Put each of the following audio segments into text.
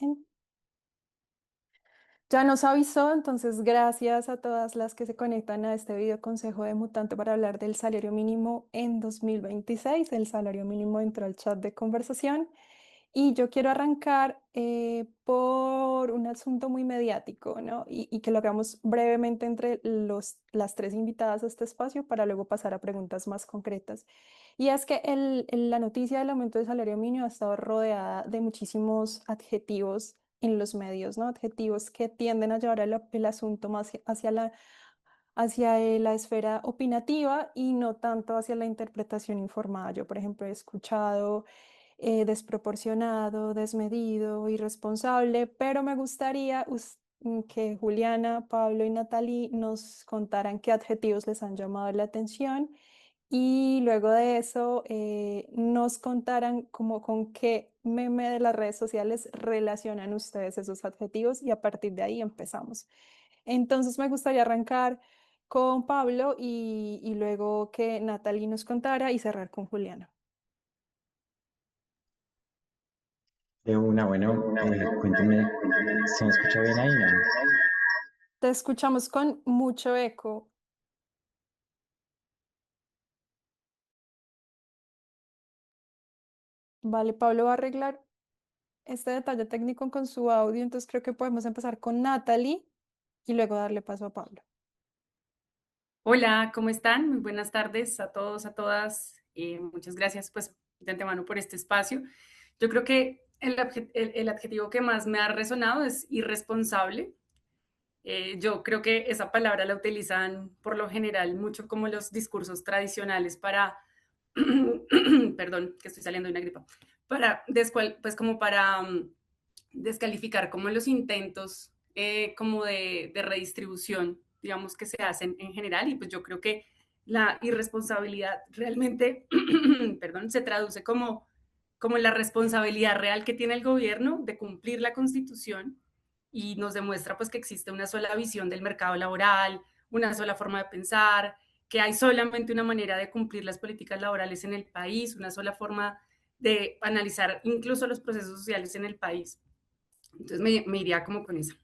En- Ya nos avisó, entonces gracias a todas las que se conectan a este video consejo de Mutante para hablar del salario mínimo en 2026. El salario mínimo entró al chat de conversación y yo quiero arrancar por un asunto muy mediático, ¿no? Y que lo hagamos brevemente entre las tres invitadas a este espacio para luego pasar a preguntas más concretas. Y es que la noticia del aumento del salario mínimo ha estado rodeada de muchísimos adjetivos en los medios, ¿no? Adjetivos que tienden a llevar el asunto más hacia la esfera opinativa y no tanto hacia la interpretación informada. Yo, por ejemplo, he escuchado desproporcionado, desmedido, irresponsable, pero me gustaría que Juliana, Pablo y Natalie nos contaran qué adjetivos les han llamado la atención y luego de eso nos contaran como con qué meme de las redes sociales relacionan ustedes esos adjetivos y a partir de ahí empezamos. Entonces me gustaría arrancar con Pablo y luego que Natalie nos contara y cerrar con Juliana. De una, bueno, cuéntame, ¿se me escucha bien ahí, no? Te escuchamos con mucho eco. Vale, Pablo va a arreglar este detalle técnico con su audio, entonces creo que podemos empezar con Natalie y luego darle paso a Pablo. Hola, ¿cómo están? Muy buenas tardes a todos, a todas. Muchas gracias, pues, de antemano por este espacio. Yo creo que el adjetivo que más me ha resonado es irresponsable. Yo creo que esa palabra la utilizan por lo general mucho como los discursos tradicionales para, perdón, que estoy saliendo de una gripa, pues como para descalificar como los intentos como de redistribución, digamos, que se hacen en general. Y pues yo creo que la irresponsabilidad realmente, perdón, se traduce como la responsabilidad real que tiene el gobierno de cumplir la Constitución y nos demuestra pues que existe una sola visión del mercado laboral, una sola forma de pensar, que hay solamente una manera de cumplir las políticas laborales en el país, una sola forma de analizar incluso los procesos sociales en el país. Entonces me iría como con eso.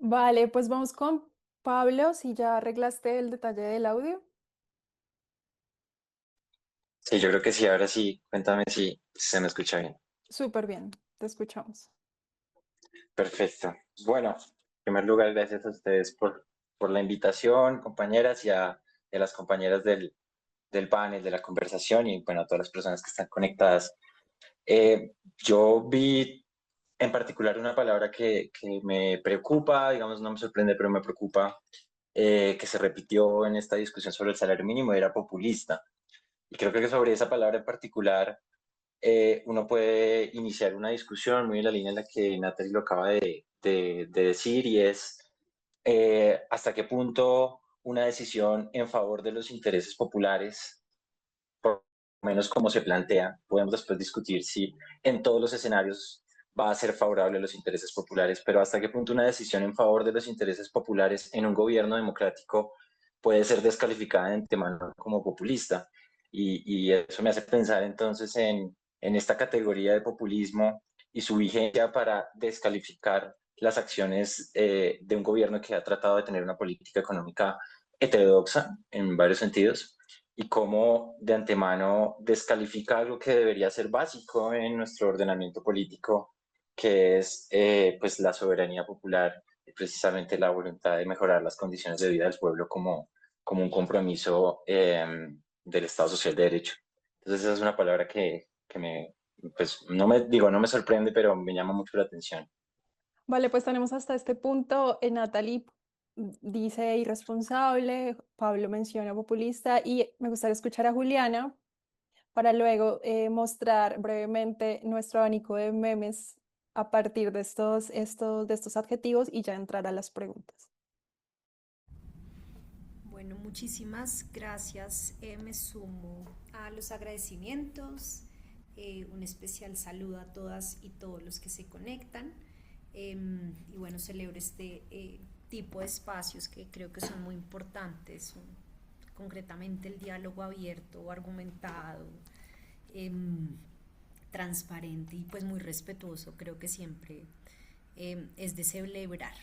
Vale, pues vamos con Pablo, si ya arreglaste el detalle del audio. Sí, yo creo que sí, ahora sí, cuéntame si se me escucha bien. Súper bien, te escuchamos. Perfecto. Bueno, en primer lugar, gracias a ustedes por la invitación, compañeras, y a las compañeras del panel, de la conversación, y bueno, a todas las personas que están conectadas. Yo vi en particular una palabra que me preocupa, digamos, no me sorprende, pero me preocupa, que se repitió en esta discusión sobre el salario mínimo, era populista. Y creo que sobre esa palabra en particular uno puede iniciar una discusión muy en la línea en la que Natalie lo acaba de decir, y es hasta qué punto una decisión en favor de los intereses populares, por lo menos como se plantea, podemos después discutir si en todos los escenarios va a ser favorable a los intereses populares, pero hasta qué punto una decisión en favor de los intereses populares en un gobierno democrático puede ser descalificada de antemano como populista. Y eso me hace pensar entonces en esta categoría de populismo y su vigencia para descalificar las acciones de un gobierno que ha tratado de tener una política económica heterodoxa en varios sentidos, y cómo de antemano descalifica algo que debería ser básico en nuestro ordenamiento político, que es pues la soberanía popular y precisamente la voluntad de mejorar las condiciones de vida del pueblo como un compromiso del Estado Social de Derecho. Entonces esa es una palabra que me, pues no me sorprende, pero me llama mucho la atención. Vale, pues tenemos hasta este punto. Natalie dice irresponsable, Pablo menciona populista y me gustaría escuchar a Juliana para luego mostrar brevemente nuestro abanico de memes a partir de de estos adjetivos y ya entrar a las preguntas. Bueno, muchísimas gracias. Me sumo a los agradecimientos. Un especial saludo a todas y todos los que se conectan. Y bueno, celebro este tipo de espacios que creo que son muy importantes. Concretamente el diálogo abierto, argumentado, em, transparente y pues muy respetuoso, creo que siempre es de celebrar.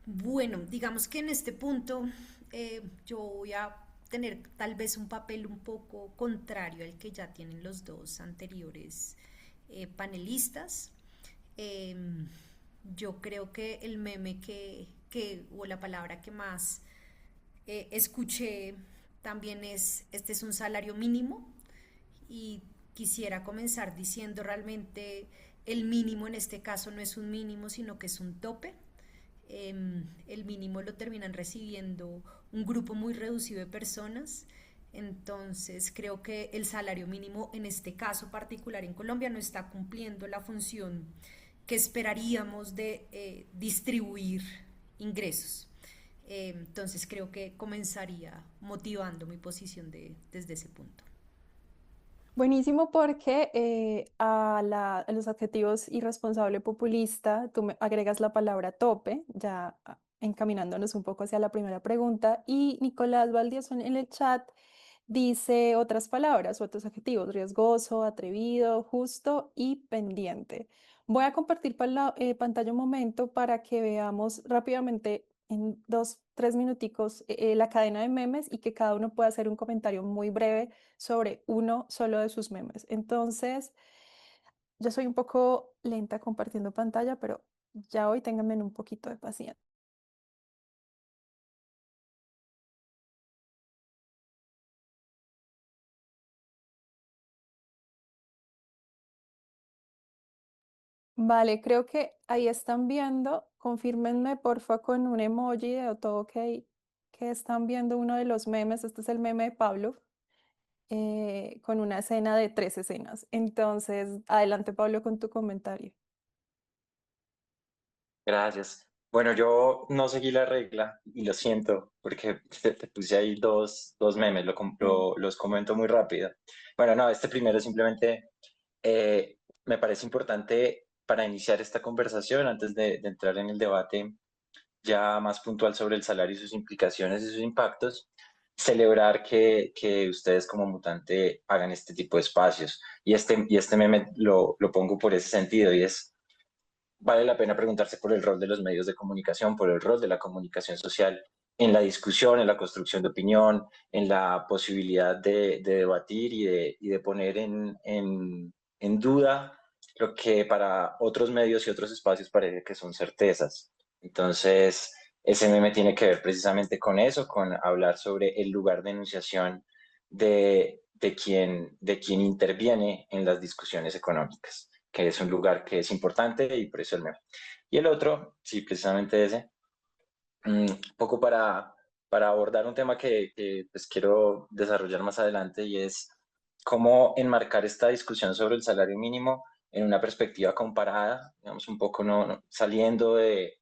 Bueno, digamos que en este punto yo voy a tener tal vez un papel un poco contrario al que ya tienen los dos anteriores panelistas. Yo creo que el meme o la palabra que más escuché también este es un salario mínimo, y quisiera comenzar diciendo realmente el mínimo en este caso no es un mínimo, sino que es un tope. El mínimo lo terminan recibiendo un grupo muy reducido de personas. Entonces creo que el salario mínimo en este caso particular en Colombia no está cumpliendo la función que esperaríamos de distribuir ingresos. Entonces creo que comenzaría motivando mi posición desde ese punto. Buenísimo porque a los adjetivos irresponsable, populista, tú me agregas la palabra tope, ya encaminándonos un poco hacia la primera pregunta. Y Nicolás Valdieson en el chat dice otras palabras, otros adjetivos: riesgoso, atrevido, justo y pendiente. Voy a compartir pantalla un momento para que veamos rápidamente en 2, 3 minuticos la cadena de memes y que cada uno pueda hacer un comentario muy breve sobre uno solo de sus memes. Entonces, yo soy un poco lenta compartiendo pantalla, pero ya hoy ténganme un poquito de paciencia. Vale, creo que ahí están viendo. Confírmenme porfa con un emoji de todo ok que están viendo uno de los memes. Este es el meme de Pablo con una escena de 3 escenas. Entonces, adelante Pablo con tu comentario. Gracias. Bueno, yo no seguí la regla y lo siento porque te puse ahí dos memes, los comento muy rápido. Bueno, no, este primero simplemente me parece importante para iniciar esta conversación, antes de entrar en el debate ya más puntual sobre el salario y sus implicaciones y sus impactos, celebrar que ustedes como Mutante hagan este tipo de espacios. Y este meme lo pongo por ese sentido, y es: vale la pena preguntarse por el rol de los medios de comunicación, por el rol de la comunicación social en la discusión, en la construcción de opinión, en la posibilidad de debatir y de poner en duda lo que para otros medios y otros espacios parece que son certezas. Entonces, ese meme tiene que ver precisamente con eso, con hablar sobre el lugar de enunciación de quien interviene en las discusiones económicas, que es un lugar que es importante, y por eso el meme. Y el otro, sí, precisamente ese, un poco para abordar un tema que pues quiero desarrollar más adelante, y es cómo enmarcar esta discusión sobre el salario mínimo en una perspectiva comparada, digamos, un poco saliendo del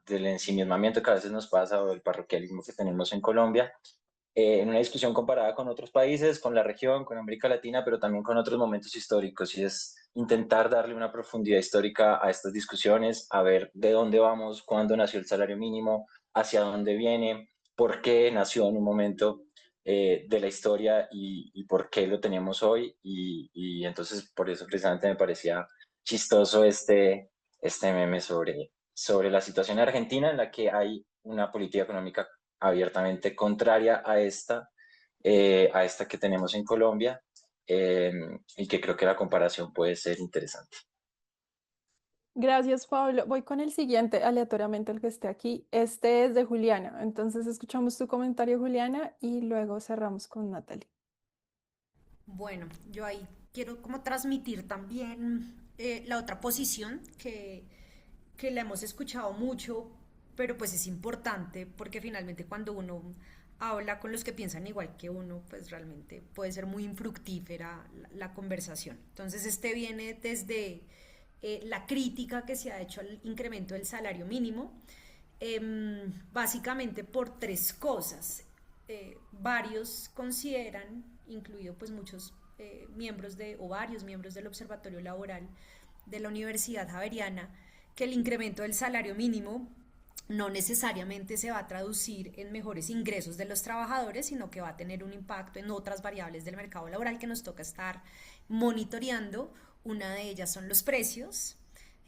ensimismamiento que a veces nos pasa, o del parroquialismo que tenemos en Colombia, en una discusión comparada con otros países, con la región, con América Latina, pero también con otros momentos históricos, y es intentar darle una profundidad histórica a estas discusiones, a ver de dónde vamos, cuándo nació el salario mínimo, hacia dónde viene, por qué nació en un momento de la historia, y por qué lo tenemos hoy. Y entonces por eso precisamente me parecía chistoso este meme sobre la situación argentina, en la que hay una política económica abiertamente contraria a esta que tenemos en Colombia, y que creo que la comparación puede ser interesante. Gracias, Pablo. Voy con el siguiente, aleatoriamente el que esté aquí. Este es de Juliana. Entonces, escuchamos tu comentario, Juliana, y luego cerramos con Natalie. Bueno, yo ahí quiero como transmitir también la otra posición que la hemos escuchado mucho, pero pues es importante porque finalmente cuando uno habla con los que piensan igual que uno, pues realmente puede ser muy infructífera la conversación. Entonces este viene desde la crítica que se ha hecho al incremento del salario mínimo, básicamente por tres cosas. Varios consideran, incluido pues muchos miembros o varios miembros del Observatorio Laboral de la Universidad Javeriana, que el incremento del salario mínimo no necesariamente se va a traducir en mejores ingresos de los trabajadores, sino que va a tener un impacto en otras variables del mercado laboral que nos toca estar monitoreando, Una de ellas son los precios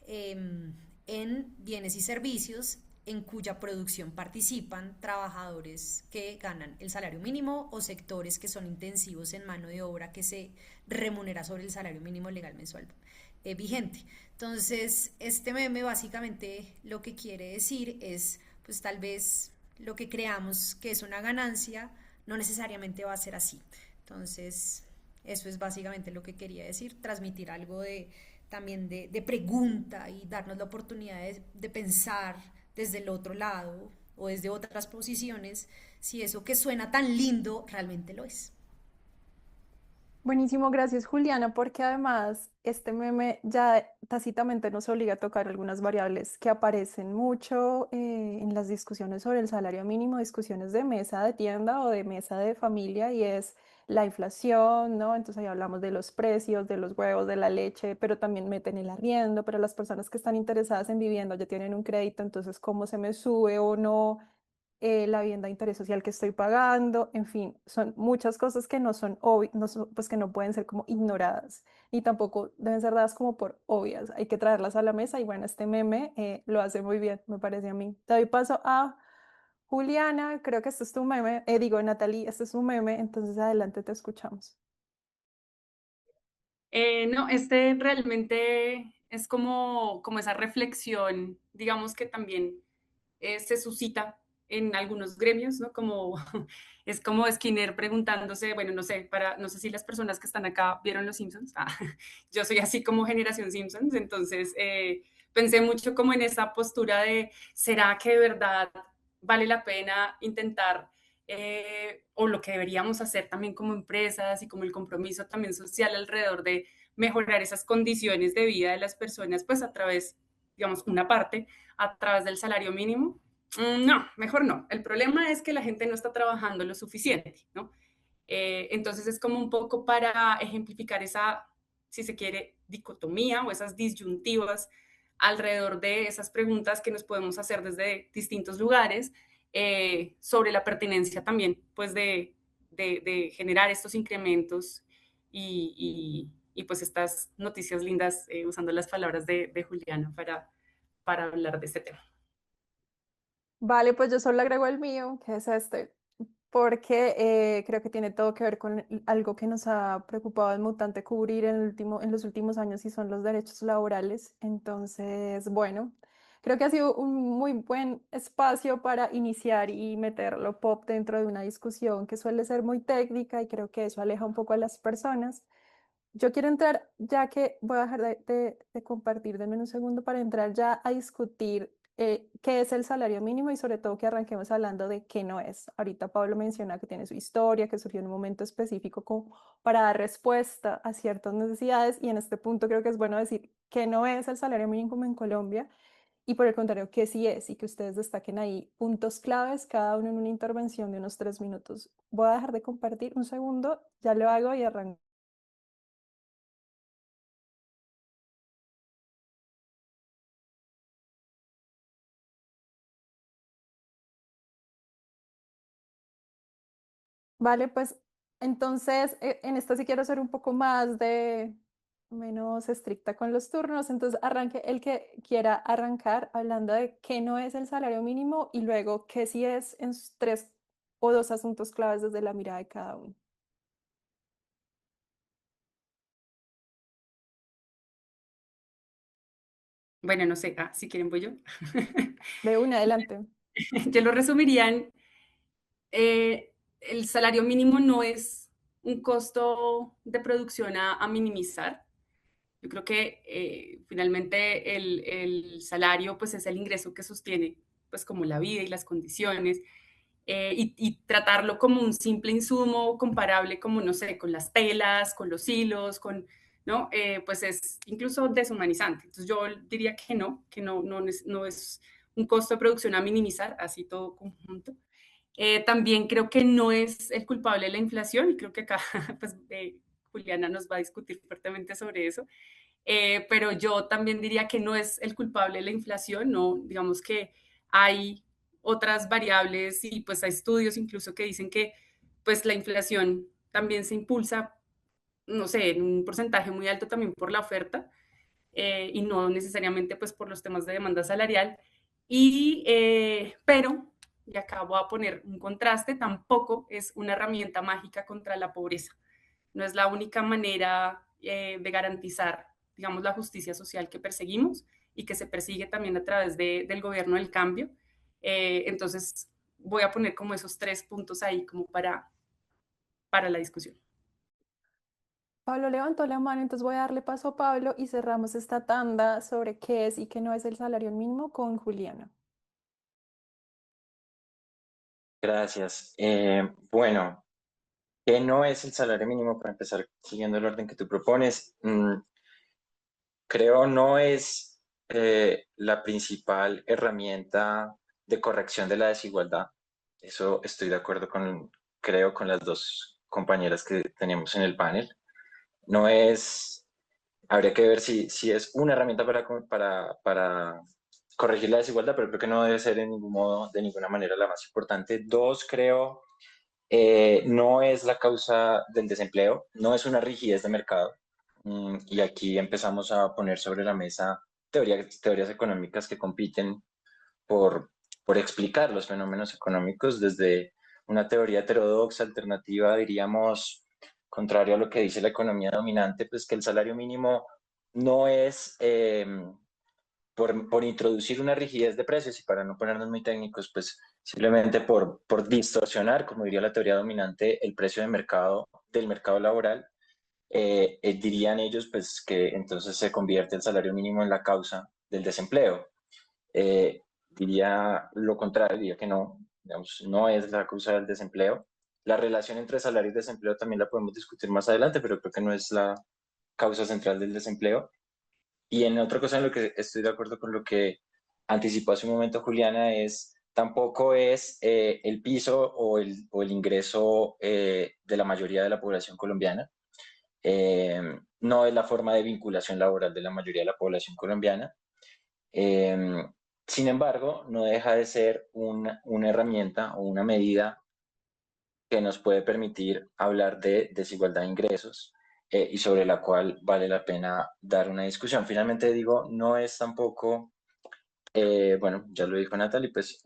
en bienes y servicios en cuya producción participan trabajadores que ganan el salario mínimo o sectores que son intensivos en mano de obra que se remunera sobre el salario mínimo legal mensual vigente. Entonces, este meme básicamente lo que quiere decir es, pues tal vez lo que creamos que es una ganancia no necesariamente va a ser así. Entonces, eso es básicamente lo que quería decir, transmitir algo también de pregunta y darnos la oportunidad de pensar desde el otro lado o desde otras posiciones si eso que suena tan lindo realmente lo es. Buenísimo, gracias Juliana, porque además este meme ya tácitamente nos obliga a tocar algunas variables que aparecen mucho en las discusiones sobre el salario mínimo, discusiones de mesa de tienda o de mesa de familia, y es la inflación, ¿no? Entonces ahí hablamos de los precios, de los huevos, de la leche, pero también meten el arriendo, pero las personas que están interesadas en vivienda ya tienen un crédito, entonces cómo se me sube o no la vivienda de interés social que estoy pagando, en fin, son muchas cosas que no son obvias, pues que no pueden ser como ignoradas, ni tampoco deben ser dadas como por obvias, hay que traerlas a la mesa y bueno, este meme lo hace muy bien, me parece a mí. Te doy paso a Juliana, creo que este es tu meme, digo Natalie, este es un meme, entonces adelante te escuchamos. No, este realmente es como esa reflexión, digamos que también se suscita en algunos gremios, ¿no? Como, es como Skinner preguntándose, bueno, no sé si las personas que están acá vieron Los Simpsons. Yo soy así como generación Simpsons, entonces pensé mucho como en esa postura de, ¿será que de verdad vale la pena intentar o lo que deberíamos hacer también como empresas y como el compromiso también social alrededor de mejorar esas condiciones de vida de las personas, pues a través, digamos, una parte, a través del salario mínimo? No, mejor no. El problema es que la gente no está trabajando lo suficiente, ¿no? Entonces es como un poco para ejemplificar esa, si se quiere, dicotomía o esas disyuntivas alrededor de esas preguntas que nos podemos hacer desde distintos lugares sobre la pertinencia también, pues de generar estos incrementos y pues estas noticias lindas, usando las palabras de Juliana para hablar de este tema. Vale, pues yo solo agrego el mío, que es este, porque creo que tiene todo que ver con algo que nos ha preocupado en Mutante cubrir en los últimos años y son los derechos laborales. Entonces, bueno, creo que ha sido un muy buen espacio para iniciar y meter lo pop dentro de una discusión que suele ser muy técnica y creo que eso aleja un poco a las personas. Yo quiero entrar, ya que voy a dejar de compartir, denme un segundo para entrar ya a discutir qué es el salario mínimo y sobre todo que arranquemos hablando de qué no es. Ahorita Pablo menciona que tiene su historia, que surgió en un momento específico como para dar respuesta a ciertas necesidades y en este punto creo que es bueno decir que no es el salario mínimo en Colombia y por el contrario que sí es y que ustedes destaquen ahí puntos claves, cada uno en una intervención de unos 3 minutos. Voy a dejar de compartir un segundo, ya lo hago y arranco. Vale, pues entonces en esta sí quiero ser un poco más menos estricta con los turnos. Entonces arranque el que quiera arrancar hablando de qué no es el salario mínimo y luego qué sí es en sus 3 o 2 asuntos claves desde la mirada de cada uno. Bueno, no sé, si quieren voy yo. De una, adelante. Yo lo resumiría en, el salario mínimo no es un costo de producción a minimizar. Yo creo que finalmente el salario pues es el ingreso que sostiene pues como la vida y las condiciones y tratarlo como un simple insumo comparable como, no sé, con las telas, con los hilos, ¿no? Pues es incluso deshumanizante. Entonces yo diría que no es un costo de producción a minimizar, así todo conjunto. También creo que no es el culpable de la inflación y creo que acá pues, Juliana nos va a discutir fuertemente sobre eso. Pero yo también diría que no es el culpable de la inflación, no, digamos que hay otras variables y pues hay estudios incluso que dicen que pues la inflación también se impulsa no sé, en un porcentaje muy alto también por la oferta y no necesariamente pues por los temas de demanda salarial. Pero, y acá voy a poner un contraste, tampoco es una herramienta mágica contra la pobreza. No es la única manera de garantizar, digamos, la justicia social que perseguimos y que se persigue también a través del gobierno del cambio. Entonces, voy a poner como esos 3 puntos ahí como para la discusión. Pablo levantó la mano, entonces voy a darle paso a Pablo y cerramos esta tanda sobre qué es y qué no es el salario mínimo con Juliana. Gracias. Bueno, ¿qué no es el salario mínimo? Para empezar, siguiendo el orden que tú propones, creo no es la principal herramienta de corrección de la desigualdad. Eso estoy de acuerdo creo, con las dos compañeras que tenemos en el panel. No es, habría que ver si es una herramienta para corregir la desigualdad, pero creo que no debe ser en ningún modo, de ninguna manera, la más importante. Dos, creo, no es la causa del desempleo, no es una rigidez de mercado. Y aquí empezamos a poner sobre la mesa teorías económicas que compiten por, por explicar los fenómenos económicos desde una teoría heterodoxa, alternativa, diríamos, contrario a lo que dice la economía dominante, pues que el salario mínimo no es por introducir una rigidez de precios y para no ponernos muy técnicos, pues simplemente por distorsionar, como diría la teoría dominante, el precio del mercado laboral, dirían ellos pues que entonces se convierte el salario mínimo en la causa del desempleo. Diría lo contrario, diría que no, digamos, no es la causa del desempleo. La relación entre salario y desempleo también la podemos discutir más adelante, pero creo que no es la causa central del desempleo. Y en otra cosa en lo que estoy de acuerdo con lo que anticipó hace un momento Juliana es, tampoco es el piso o el ingreso de la mayoría de la población colombiana. No es la forma de vinculación laboral de la mayoría de la población colombiana. Eh, Sin embargo, no deja de ser una herramienta o una medida que nos puede permitir hablar de desigualdad de ingresos y sobre la cual vale la pena dar una discusión. Finalmente digo, no es tampoco, bueno, ya lo dijo Natalie, pues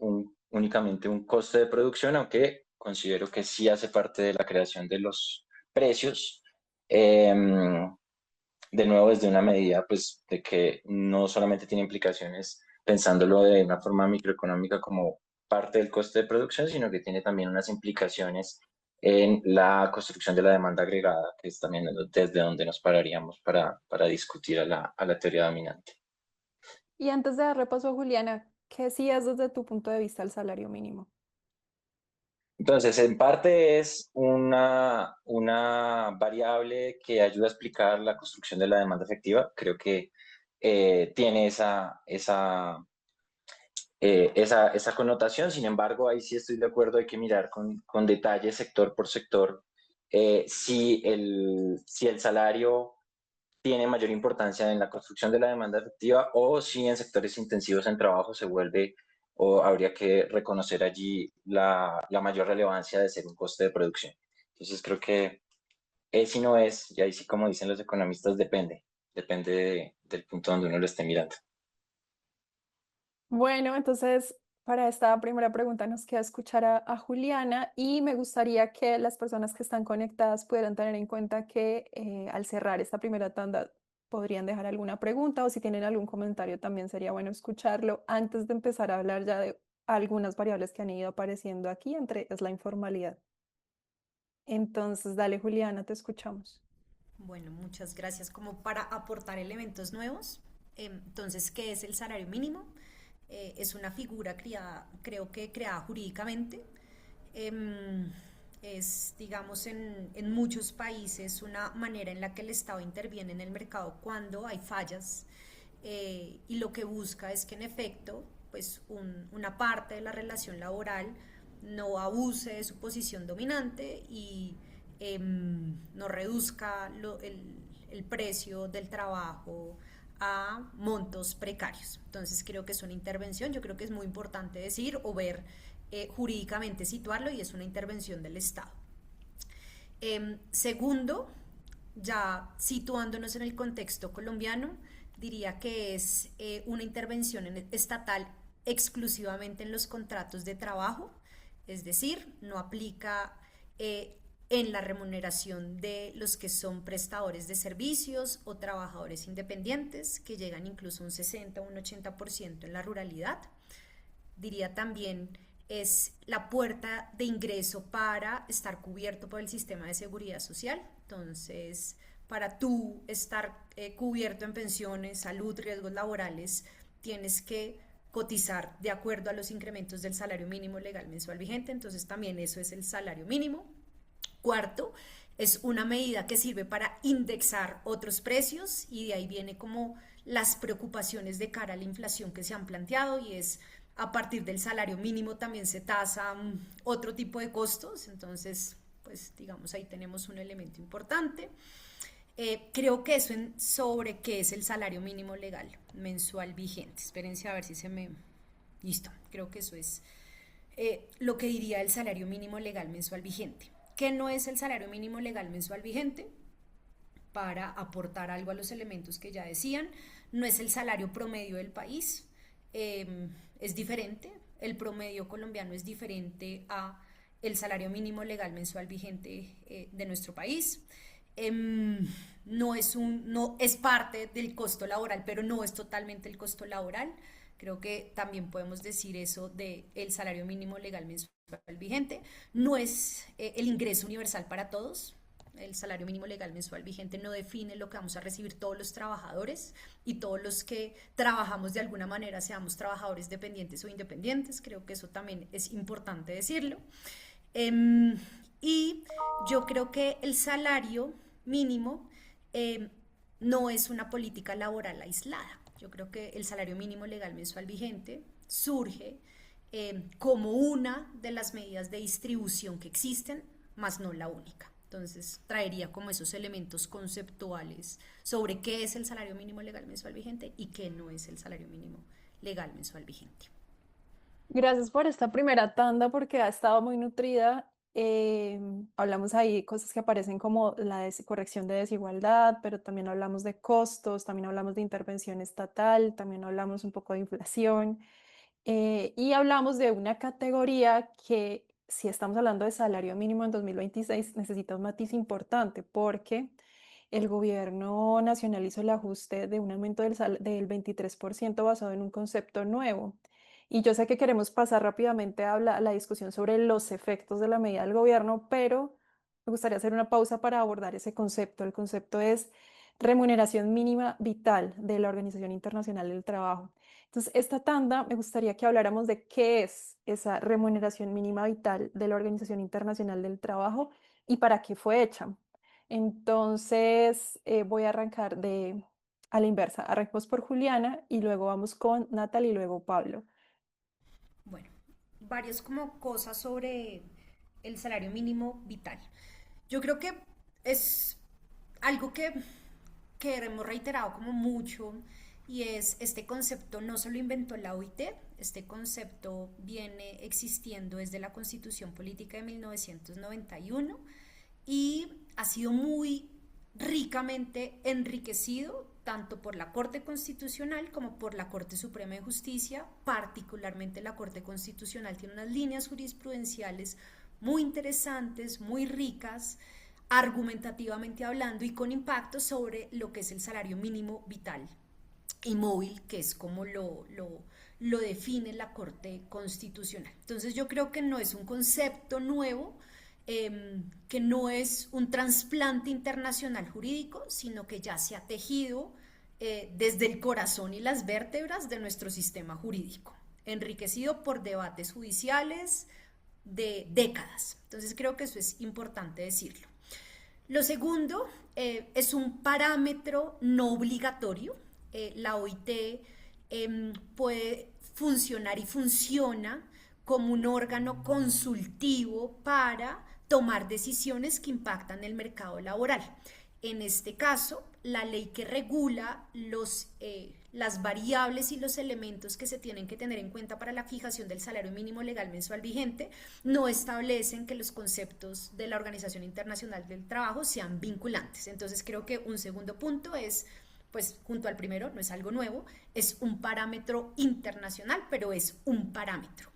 únicamente un coste de producción, aunque considero que sí hace parte de la creación de los precios. De nuevo, desde una medida pues de que no solamente tiene implicaciones pensándolo de una forma microeconómica como parte del coste de producción, sino que tiene también unas implicaciones en la construcción de la demanda agregada, que es también desde donde nos pararíamos para discutir a la teoría dominante. Y antes de darle paso a Juliana, ¿qué sí es desde tu punto de vista el salario mínimo? Entonces, en parte es una variable que ayuda a explicar la construcción de la demanda efectiva. Creo que tiene esa connotación. Sin embargo, ahí sí estoy de acuerdo, hay que mirar con detalle sector por sector si el salario tiene mayor importancia en la construcción de la demanda efectiva o si en sectores intensivos en trabajo se vuelve o habría que reconocer allí la mayor relevancia de ser un coste de producción. Entonces creo que es y no es, y ahí sí como dicen los economistas, depende del punto donde uno lo esté mirando. Bueno, entonces para esta primera pregunta nos queda escuchar a Juliana y me gustaría que las personas que están conectadas pudieran tener en cuenta que al cerrar esta primera tanda podrían dejar alguna pregunta o si tienen algún comentario también sería bueno escucharlo antes de empezar a hablar ya de algunas variables que han ido apareciendo aquí, entre es la informalidad. Entonces, dale Juliana, te escuchamos. Bueno, muchas gracias. Como para aportar elementos nuevos, entonces, ¿qué es el salario mínimo? Es una figura creada, creo que creada jurídicamente. Em, es, digamos, en muchos países una manera en la que el Estado interviene en el mercado cuando hay fallas y lo que busca es que en efecto pues una parte de la relación laboral no abuse de su posición dominante y no reduzca el precio del trabajo a montos precarios. Entonces creo que es una intervención, yo creo que es muy importante decir o ver jurídicamente situarlo y es una intervención del Estado. Segundo, ya situándonos en el contexto colombiano, diría que es una intervención estatal exclusivamente en los contratos de trabajo, es decir, no aplica en la remuneración de los que son prestadores de servicios o trabajadores independientes, que llegan incluso a un 60 o un 80% en la ruralidad. Diría también es la puerta de ingreso para estar cubierto por el sistema de seguridad social. Entonces, para tú estar cubierto en pensiones, salud, riesgos laborales, tienes que cotizar de acuerdo a los incrementos del salario mínimo legal mensual vigente. Entonces, también eso es el salario mínimo. Cuarto, es una medida que sirve para indexar otros precios, y de ahí viene como las preocupaciones de cara a la inflación que se han planteado, y es a partir del salario mínimo también se tasa otro tipo de costos. Entonces, pues digamos, ahí tenemos un elemento importante. Creo que eso sobre qué es el salario mínimo legal mensual vigente. Espérense a ver si se me... Listo, creo que eso es lo que diría el salario mínimo legal mensual vigente. ¿Qué no es el salario mínimo legal mensual vigente? Para aportar algo a los elementos que ya decían, no es el salario promedio del país, es diferente. El promedio colombiano es diferente a el salario mínimo legal mensual vigente de nuestro país. No es parte del costo laboral, pero no es totalmente el costo laboral. Creo que también podemos decir eso del salario mínimo legal mensual vigente. No es el ingreso universal para todos. El salario mínimo legal mensual vigente no define lo que vamos a recibir todos los trabajadores, y todos los que trabajamos de alguna manera, seamos trabajadores dependientes o independientes. Creo que eso también es importante decirlo. Y yo creo que el salario mínimo no es una política laboral aislada. Yo creo que el salario mínimo legal mensual vigente surge como una de las medidas de distribución que existen, más no la única. Entonces traería como esos elementos conceptuales sobre qué es el salario mínimo legal mensual vigente y qué no es el salario mínimo legal mensual vigente. Gracias por esta primera tanda porque ha estado muy nutrida. Hablamos ahí cosas que aparecen como la corrección de desigualdad, pero también hablamos de costos, también hablamos de intervención estatal, también hablamos un poco de inflación, y hablamos de una categoría que, si estamos hablando de salario mínimo en 2026, necesita un matiz importante porque el gobierno nacional hizo el ajuste de un aumento del 23% basado en un concepto nuevo. Y yo sé que queremos pasar rápidamente a la discusión sobre los efectos de la medida del gobierno, pero me gustaría hacer una pausa para abordar ese concepto. El concepto es remuneración mínima vital de la Organización Internacional del Trabajo. Entonces, esta tanda me gustaría que habláramos de qué es esa remuneración mínima vital de la Organización Internacional del Trabajo y para qué fue hecha. Entonces, voy a arrancar a la inversa. Arrancamos por Juliana y luego vamos con Natalie y luego Pablo. Bueno, varias como cosas sobre el salario mínimo vital. Yo creo que es algo que hemos reiterado como mucho, y es este concepto no solo inventó la OIT. Este concepto viene existiendo desde la Constitución Política de 1991 y ha sido muy ricamente enriquecido tanto por la Corte Constitucional como por la Corte Suprema de Justicia. Particularmente la Corte Constitucional tiene unas líneas jurisprudenciales muy interesantes, muy ricas, argumentativamente hablando, y con impacto sobre lo que es el salario mínimo vital y móvil, que es como lo define la Corte Constitucional. Entonces yo creo que no es un concepto nuevo, que no es un trasplante internacional jurídico, sino que ya se ha tejido desde el corazón y las vértebras de nuestro sistema jurídico, enriquecido por debates judiciales de décadas. Entonces creo que eso es importante decirlo. Lo segundo, es un parámetro no obligatorio. La OIT puede funcionar y funciona como un órgano consultivo para tomar decisiones que impactan el mercado laboral. En este caso, la ley que regula las variables y los elementos que se tienen que tener en cuenta para la fijación del salario mínimo legal mensual vigente no establecen que los conceptos de la Organización Internacional del Trabajo sean vinculantes. Entonces creo que un segundo punto es, pues junto al primero, no es algo nuevo, es un parámetro internacional, pero es un parámetro.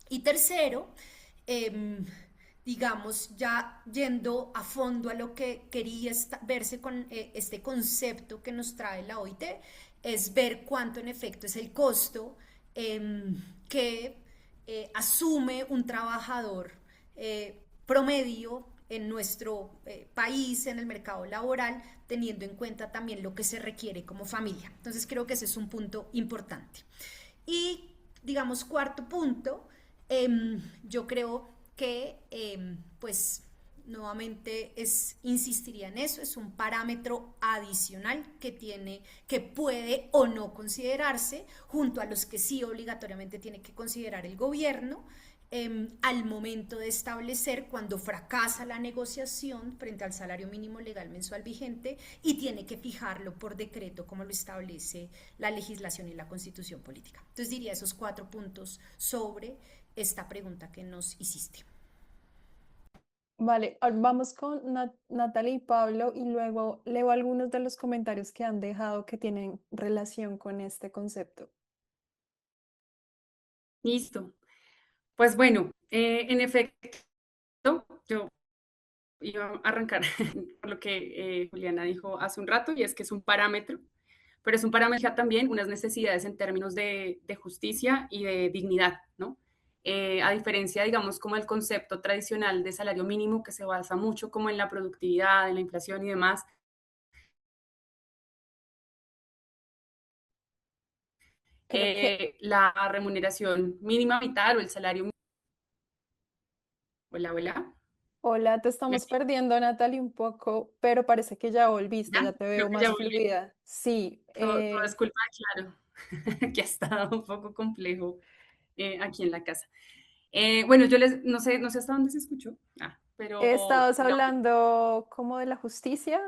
Y tercero, digamos, ya yendo a fondo a lo que quería verse con este concepto que nos trae la OIT, es ver cuánto en efecto es el costo que asume un trabajador promedio en nuestro país, en el mercado laboral, teniendo en cuenta también lo que se requiere como familia. Entonces creo que ese es un punto importante. Y digamos, cuarto punto, yo creo que pues nuevamente insistiría en eso, es un parámetro adicional que puede o no considerarse, junto a los que sí obligatoriamente tiene que considerar el gobierno, al momento de establecer cuando fracasa la negociación frente al salario mínimo legal mensual vigente y tiene que fijarlo por decreto como lo establece la legislación y la constitución política. Entonces diría esos 4 puntos sobre esta pregunta que nos hiciste. Vale, vamos con Natalie y Pablo y luego leo algunos de los comentarios que han dejado que tienen relación con este concepto. Listo. Pues bueno, en efecto, yo iba a arrancar por lo que Juliana dijo hace un rato, y es que es un parámetro, pero es un parámetro también unas necesidades en términos de justicia y de dignidad, ¿no? A diferencia, digamos, como el concepto tradicional de salario mínimo, que se basa mucho como en la productividad, en la inflación y demás. Creo que, La remuneración mínima vital o el salario mínimo. Hola, hola. hola, te ¿Me estamos escuchas? perdiendo, Natalie, un poco, pero parece que ya volviste, ¿Ya? ya te Creo veo que ya más volví. fluida. Sí, Todo es culpa de Claro, que ha estado un poco complejo aquí en la casa. Bueno, yo no sé hasta dónde se escuchó, pero estabas digamos, hablando como de la justicia.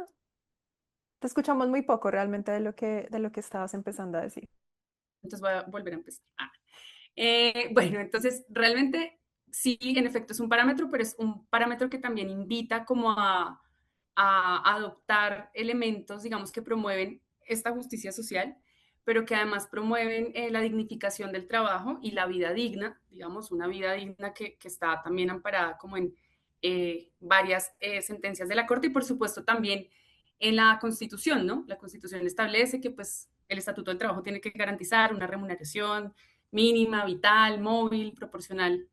Te escuchamos muy poco realmente de lo que estabas empezando a decir. entonces voy a volver a empezar. Bueno, entonces realmente sí, en efecto es un parámetro, pero es un parámetro que también invita como a adoptar elementos, digamos, que promueven esta justicia social, pero que además promueven la dignificación del trabajo y la vida digna, digamos, una vida digna que está también amparada como en varias sentencias de la Corte y por supuesto también en la Constitución, ¿no? La Constitución establece que pues el Estatuto del Trabajo tiene que garantizar una remuneración mínima, vital, móvil, proporcional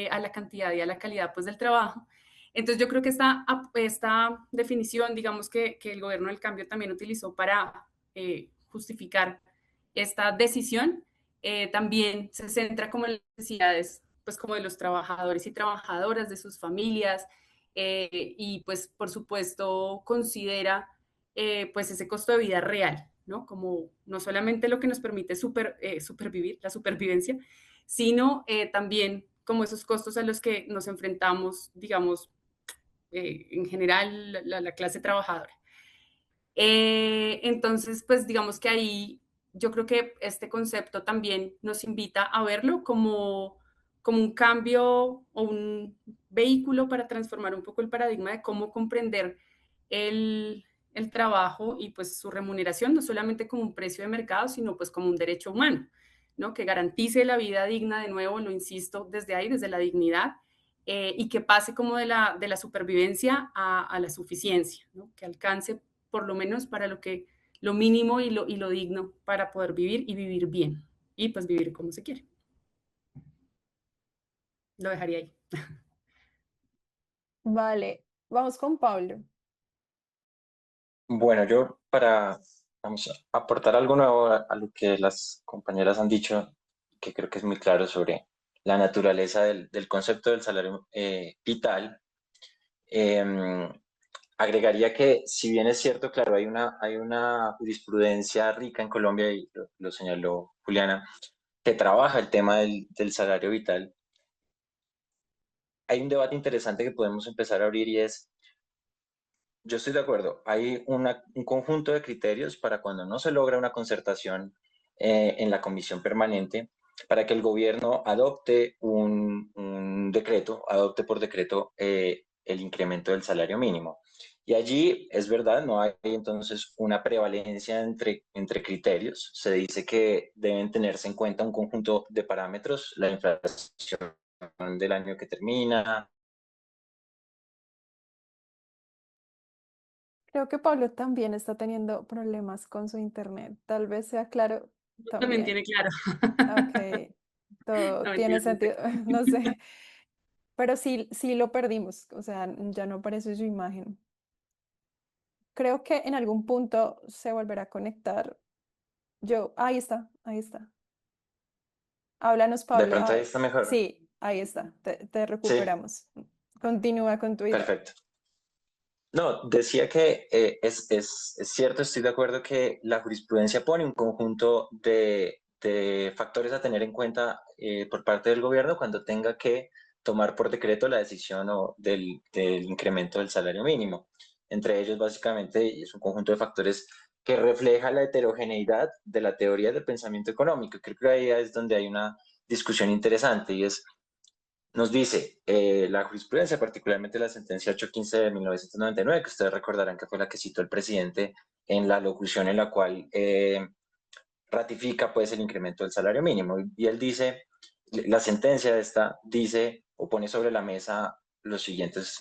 a la cantidad y a la calidad pues del trabajo. Entonces yo creo que esta definición, digamos que el gobierno del cambio también utilizó para justificar esta decisión, también se centra como en las necesidades pues como de los trabajadores y trabajadoras, de sus familias, y pues por supuesto considera pues ese costo de vida real, ¿no? Como no solamente lo que nos permite supervivir, la supervivencia, sino también como esos costos a los que nos enfrentamos, digamos, en general la clase trabajadora. Entonces, pues digamos que ahí yo creo que este concepto también nos invita a verlo como un cambio o un vehículo para transformar un poco el paradigma de cómo comprender el trabajo y pues su remuneración, no solamente como un precio de mercado, sino pues como un derecho humano, ¿no? Que garantice la vida digna, de nuevo, lo insisto, desde ahí, desde la dignidad, y que pase como de la supervivencia a la suficiencia, ¿no? Que alcance por lo menos para lo mínimo y lo digno para poder vivir y vivir bien, y pues vivir como se quiere. Lo dejaría ahí. Vale, vamos con Pablo. Bueno, yo para vamos, a aportar algo nuevo a lo que las compañeras han dicho, que creo que es muy claro sobre la naturaleza del concepto del salario vital, eh, agregaría que si bien es cierto, claro, hay una jurisprudencia rica en Colombia, y lo señaló Juliana, que trabaja el tema del salario vital. Hay un debate interesante que podemos empezar a abrir y es yo estoy de acuerdo. Hay un conjunto de criterios para cuando no se logra una concertación en la comisión permanente, para que el gobierno adopte un decreto, adopte por decreto el incremento del salario mínimo. Y allí, es verdad, no hay entonces una prevalencia entre criterios. Se dice que deben tenerse en cuenta un conjunto de parámetros, la inflación del año que termina. Creo que Pablo también está teniendo problemas con su internet. Tal vez sea claro También también. tiene claro. Ok, todo No, tiene mentiras, no sé. sentido. No sé, pero sí, sí lo perdimos. O sea, ya no aparece su imagen. Creo que en algún punto se volverá a conectar. Ahí está, ahí está. Háblanos, De Pablo. pronto ahí está mejor. Sí, ahí está. Te Sí, recuperamos. Continúa con tu idea. perfecto. No, decía que es cierto, estoy de acuerdo que la jurisprudencia pone un conjunto de factores a tener en cuenta por parte del gobierno cuando tenga que tomar por decreto la decisión del incremento del salario mínimo. Entre ellos, básicamente, es un conjunto de factores que refleja la heterogeneidad de la teoría del pensamiento económico. Creo que ahí es donde hay una discusión interesante y es nos dice la jurisprudencia, particularmente la sentencia 815 de 1999, que ustedes recordarán que fue la que citó el presidente en la locución en la cual ratifica pues el incremento del salario mínimo. Y él dice, la sentencia de esta dice o pone sobre la mesa las siguientes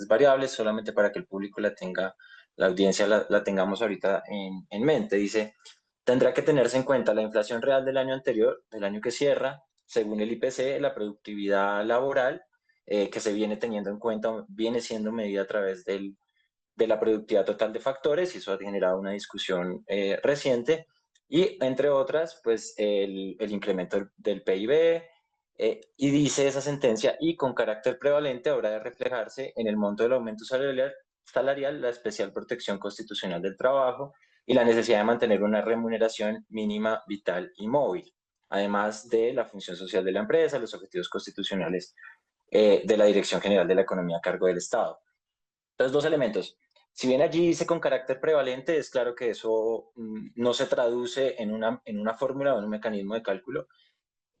variables, solamente para que el público la tenga, la audiencia la tengamos ahorita en mente. Dice, tendrá que tenerse en cuenta la inflación real del año anterior, del año que cierra, según el IPC, la productividad laboral que se viene teniendo en cuenta, viene siendo medida a través de la productividad total de factores, y eso ha generado una discusión reciente, y entre otras, pues el incremento del PIB, y dice esa sentencia, y con carácter prevalente habrá de reflejarse en el monto del aumento salarial la especial protección constitucional del trabajo y la necesidad de mantener una remuneración mínima, vital y móvil, además de la función social de la empresa, los objetivos constitucionales de la Dirección General de la Economía a cargo del Estado. Entonces, dos elementos. Si bien allí dice con carácter prevalente, es claro que eso no se traduce en una fórmula o en un mecanismo de cálculo.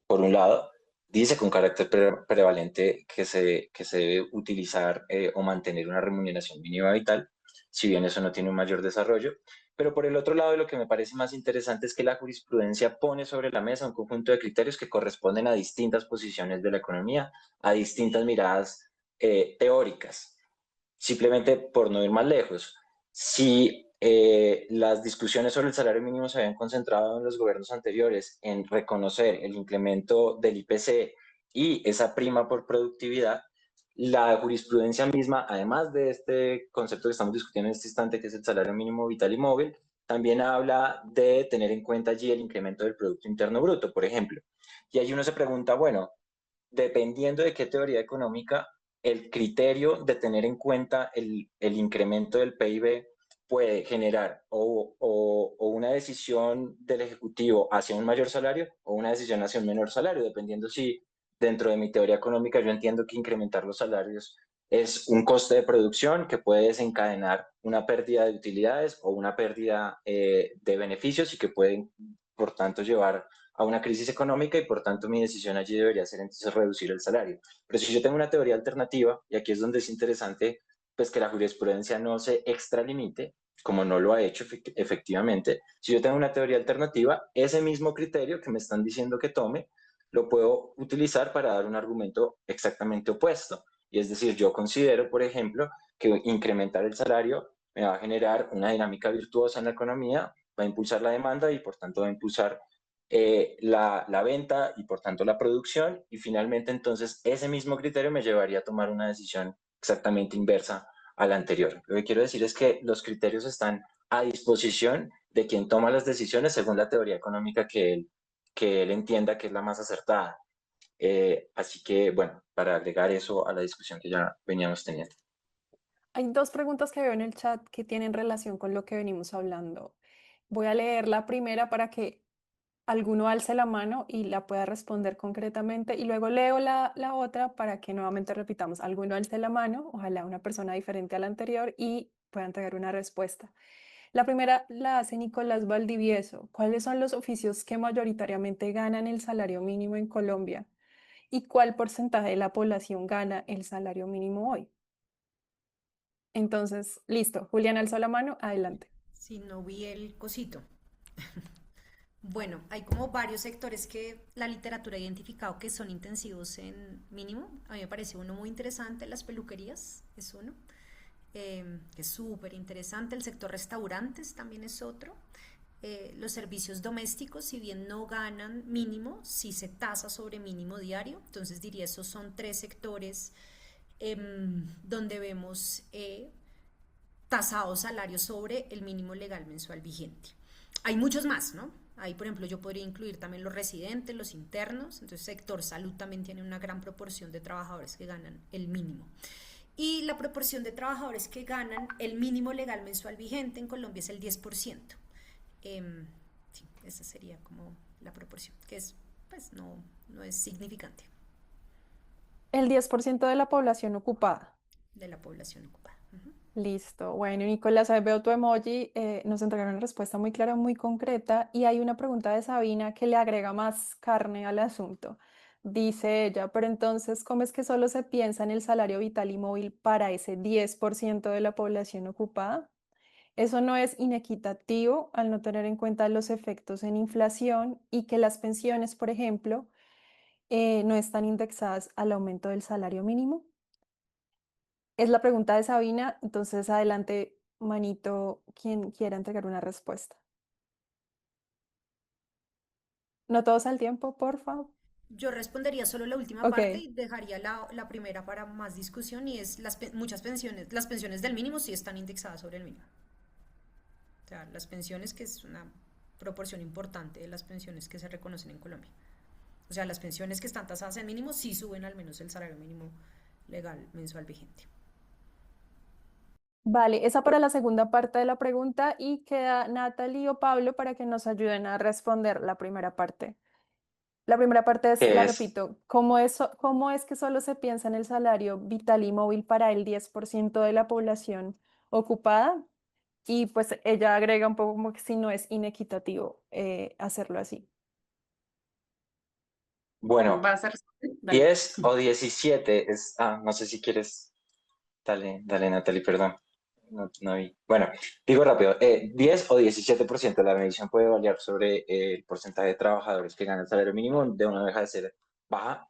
Por un lado, dice con carácter prevalente que se debe utilizar o mantener una remuneración mínima vital, si bien eso no tiene un mayor desarrollo. Pero por el otro lado, lo que me parece más interesante es que la jurisprudencia pone sobre la mesa un conjunto de criterios que corresponden a distintas posiciones de la economía, a distintas miradas teóricas. Simplemente por no ir más lejos, si las discusiones sobre el salario mínimo se habían concentrado en los gobiernos anteriores en reconocer el incremento del IPC y esa prima por productividad, la jurisprudencia misma, además de este concepto que estamos discutiendo en este instante, que es el salario mínimo vital y móvil, también habla de tener en cuenta allí el incremento del Producto Interno Bruto, por ejemplo. Y allí uno se pregunta, bueno, dependiendo de qué teoría económica, el criterio de tener en cuenta el incremento del PIB puede generar o una decisión del Ejecutivo hacia un mayor salario o una decisión hacia un menor salario, dependiendo si dentro de mi teoría económica yo entiendo que incrementar los salarios es un coste de producción que puede desencadenar una pérdida de utilidades o una pérdida de beneficios y que pueden, por tanto, llevar a una crisis económica y por tanto mi decisión allí debería ser entonces reducir el salario. Pero si yo tengo una teoría alternativa, y aquí es donde es interesante pues que la jurisprudencia no se extralimite, como no lo ha hecho efectivamente, si yo tengo una teoría alternativa, ese mismo criterio que me están diciendo que tome, lo puedo utilizar para dar un argumento exactamente opuesto. Y es decir, yo considero, por ejemplo, que incrementar el salario me va a generar una dinámica virtuosa en la economía, va a impulsar la demanda y por tanto va a impulsar la venta y por tanto la producción, y finalmente entonces ese mismo criterio me llevaría a tomar una decisión exactamente inversa a la anterior. Lo que quiero decir es que los criterios están a disposición de quien toma las decisiones según la teoría económica que él entienda que es la más acertada. Así que, bueno, para agregar eso a la discusión que ya veníamos teniendo. Hay dos preguntas que veo en el chat que tienen relación con lo que venimos hablando. Voy a leer la primera para que alguno alce la mano y la pueda responder concretamente, y luego leo la otra para que nuevamente repitamos. Alguno alce la mano, ojalá una persona diferente a la anterior, y pueda entregar una respuesta. La primera la hace Nicolás Valdivieso. ¿Cuáles son los oficios que mayoritariamente ganan el salario mínimo en Colombia? ¿Y cuál porcentaje de la población gana el salario mínimo hoy? Entonces, listo. Julián alzó la mano, adelante. Si no vi el cosito. Bueno, hay como varios sectores que la literatura ha identificado que son intensivos en mínimo. A mí me parece uno muy interesante, las peluquerías es uno, que es súper interesante. El sector restaurantes también es otro. Los servicios domésticos, si bien no ganan mínimo, sí se tasa sobre mínimo diario. Entonces diría, esos son tres sectores donde vemos tasados salarios sobre el mínimo legal mensual vigente. Hay muchos más, ¿no? Ahí, por ejemplo, yo podría incluir también los residentes, los internos. Entonces, sector salud también tiene una gran proporción de trabajadores que ganan el mínimo. Y la proporción de trabajadores que ganan el mínimo legal mensual vigente en Colombia es el 10%. Sí, esa sería como la proporción, que es, pues, no es significante El 10% de la población ocupada. de la población ocupada. Listo. Bueno, Nicolás, ahí veo tu emoji. Nos entregaron una respuesta muy clara, muy concreta. Y hay una pregunta de Sabina que le agrega más carne al asunto. Dice ella, pero entonces, ¿cómo es que solo se piensa en el salario vital y móvil para ese 10% de la población ocupada? Eso no es inequitativo al no tener en cuenta los efectos en inflación y que las pensiones, por ejemplo, no están indexadas al aumento del salario mínimo. Es la pregunta de Sabina, entonces adelante, manito, quien quiera entregar una respuesta. No todos al tiempo, por favor. Yo respondería solo la última parte Ok, y dejaría la primera para más discusión y es muchas pensiones, las pensiones del mínimo sí están indexadas sobre el mínimo. O sea, las pensiones que es una proporción importante de las pensiones que se reconocen en Colombia. O sea, las pensiones que están tasadas en mínimo sí suben al menos el salario mínimo legal mensual vigente. vale, esa para la segunda parte de la pregunta y queda Natalie o Pablo para que nos ayuden a responder la primera parte. La primera parte es, Que la es, repito, cómo es que solo se piensa en el salario vital y móvil para el 10% de la población ocupada? Y pues ella agrega un poco como que si no es inequitativo hacerlo así. bueno, ¿Vas a responder? Dale. 10 o 17 es, no sé si quieres, dale Natalie, perdón, no vi. Bueno, digo rápido, 10 o 17% de la medición puede variar sobre el porcentaje de trabajadores que ganan el salario mínimo, de una deja de ser baja,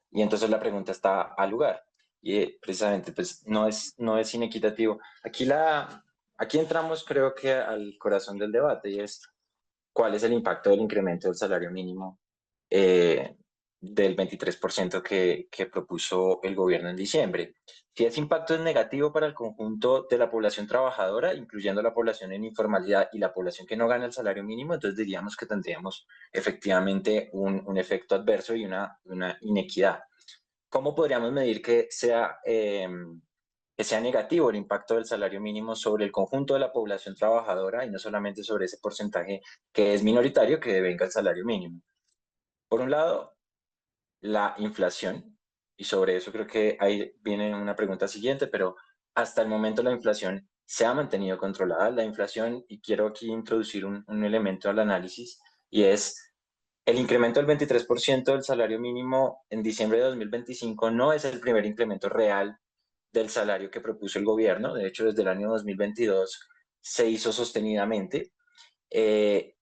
y entonces la pregunta está al lugar, y precisamente pues no es inequitativo. Aquí entramos creo que al corazón del debate, y es cuál es el impacto del incremento del salario mínimo eh, del 23% que propuso el gobierno en diciembre. Si ese impacto es negativo para el conjunto de la población trabajadora, incluyendo la población en informalidad y la población que no gana el salario mínimo, entonces diríamos que tendríamos efectivamente un efecto adverso y una inequidad. ¿Cómo podríamos medir que sea negativo el impacto del salario mínimo sobre el conjunto de la población trabajadora y no solamente sobre ese porcentaje que es minoritario que devenga el salario mínimo? Por un lado, la inflación, y sobre eso creo que ahí viene una pregunta siguiente, pero hasta el momento la inflación se ha mantenido controlada. La inflación, y quiero aquí introducir un elemento al análisis, y es el incremento del 23% del salario mínimo en diciembre de 2025 no es el primer incremento real del salario que propuso el gobierno. De hecho, desde el año 2022 se hizo sostenidamente.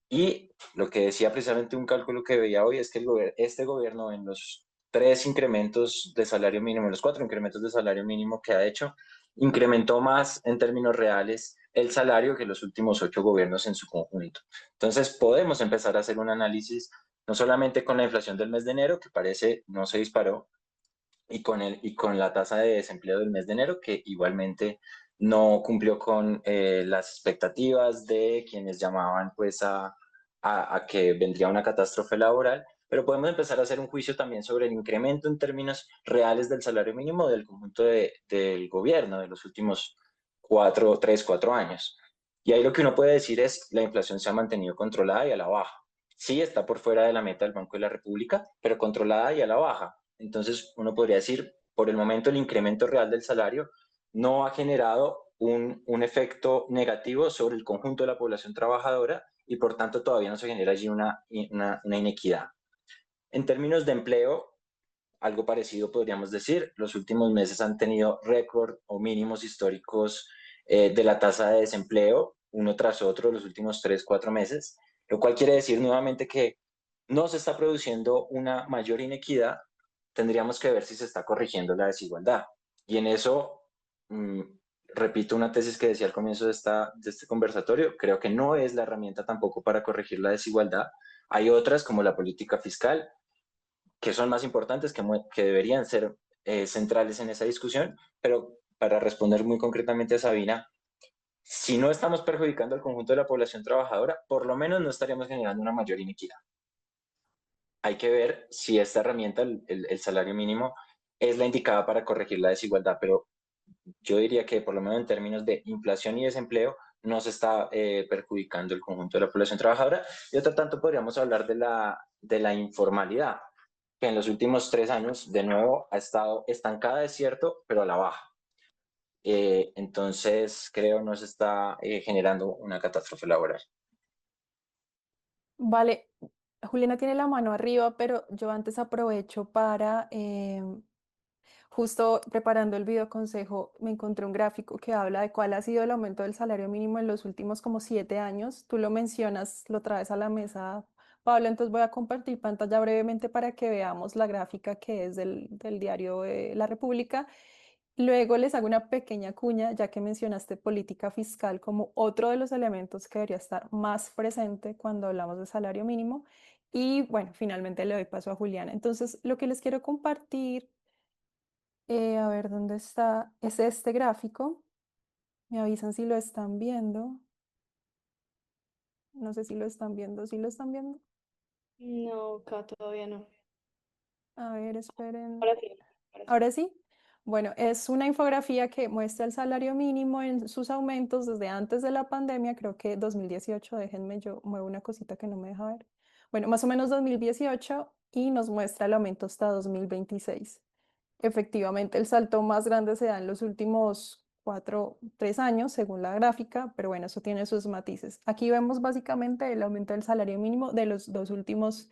Y lo que decía precisamente un cálculo que veía hoy es que este gobierno en los 3 incrementos de salario mínimo, en los 4 incrementos de salario mínimo que ha hecho, incrementó más en términos reales el salario que los últimos 8 gobiernos en su conjunto. Entonces podemos empezar a hacer un análisis no solamente con la inflación del mes de enero, que parece no se disparó, y con la tasa de desempleo del mes de enero, que igualmente no cumplió con las expectativas de quienes llamaban pues a que vendría una catástrofe laboral, pero podemos empezar a hacer un juicio también sobre el incremento en términos reales del salario mínimo del conjunto del gobierno de los últimos 3, 4 años. Y ahí lo que uno puede decir es la inflación se ha mantenido controlada y a la baja. Sí, está por fuera de la meta del Banco de la República, pero controlada y a la baja. Entonces, uno podría decir, por el momento el incremento real del salario no ha generado un efecto negativo sobre el conjunto de la población trabajadora y por tanto todavía no se genera allí una inequidad. En términos de empleo, algo parecido podríamos decir, los últimos meses han tenido récord o mínimos históricos de la tasa de desempleo, uno tras otro, los últimos 3, 4 meses, lo cual quiere decir nuevamente que no se está produciendo una mayor inequidad, tendríamos que ver si se está corrigiendo la desigualdad. Y en eso, repito una tesis que decía al comienzo de este conversatorio, creo que no es la herramienta tampoco para corregir la desigualdad. Hay otras como la política fiscal, que son más importantes, que deberían ser centrales en esa discusión, pero para responder muy concretamente a Sabina, si no estamos perjudicando al conjunto de la población trabajadora, por lo menos no estaríamos generando una mayor inequidad. Hay que ver si esta herramienta, el salario mínimo, es la indicada para corregir la desigualdad, pero yo diría que por lo menos en términos de inflación y desempleo, no se está perjudicando el conjunto de la población trabajadora. Y otro tanto podríamos hablar de la informalidad, que en los últimos 3 años, de nuevo, ha estado estancada, es cierto, pero a la baja. Entonces, creo no se está generando una catástrofe laboral. Vale, Juliana tiene la mano arriba, pero yo antes aprovecho para, justo preparando el video consejo, me encontré un gráfico que habla de cuál ha sido el aumento del salario mínimo en los últimos como 7 años. Tú lo mencionas, lo traes a la mesa, Pablo, entonces voy a compartir pantalla brevemente para que veamos la gráfica que es del diario La República. Luego les hago una pequeña cuña, ya que mencionaste política fiscal como otro de los elementos que debería estar más presente cuando hablamos de salario mínimo. Y bueno, finalmente le doy paso a Juliana. Entonces, lo que les quiero compartir, a ver dónde está, es este gráfico. Me avisan si lo están viendo. No sé si lo están viendo. ¿Sí lo están viendo? No, acá todavía no. A ver, esperen. Ahora sí, ahora sí. Ahora sí. Bueno, es una infografía que muestra el salario mínimo en sus aumentos desde antes de la pandemia, creo que 2018, déjenme, yo muevo una cosita que no me deja ver. Bueno, más o menos 2018 y nos muestra el aumento hasta 2026. Efectivamente, el salto más grande se da en los últimos 3 años, según la gráfica, pero bueno, eso tiene sus matices. Aquí vemos básicamente el aumento del salario mínimo de los dos últimos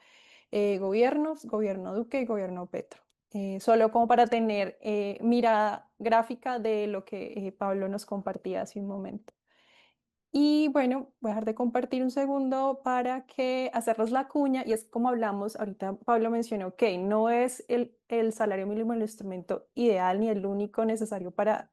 gobiernos, gobierno Duque y gobierno Petro. Solo como para tener mirada gráfica de lo que Pablo nos compartía hace un momento. Y bueno, voy a dejar de compartir un segundo para que hacerles la cuña, y es como hablamos, ahorita Pablo mencionó que no es el salario mínimo el instrumento ideal ni el único necesario para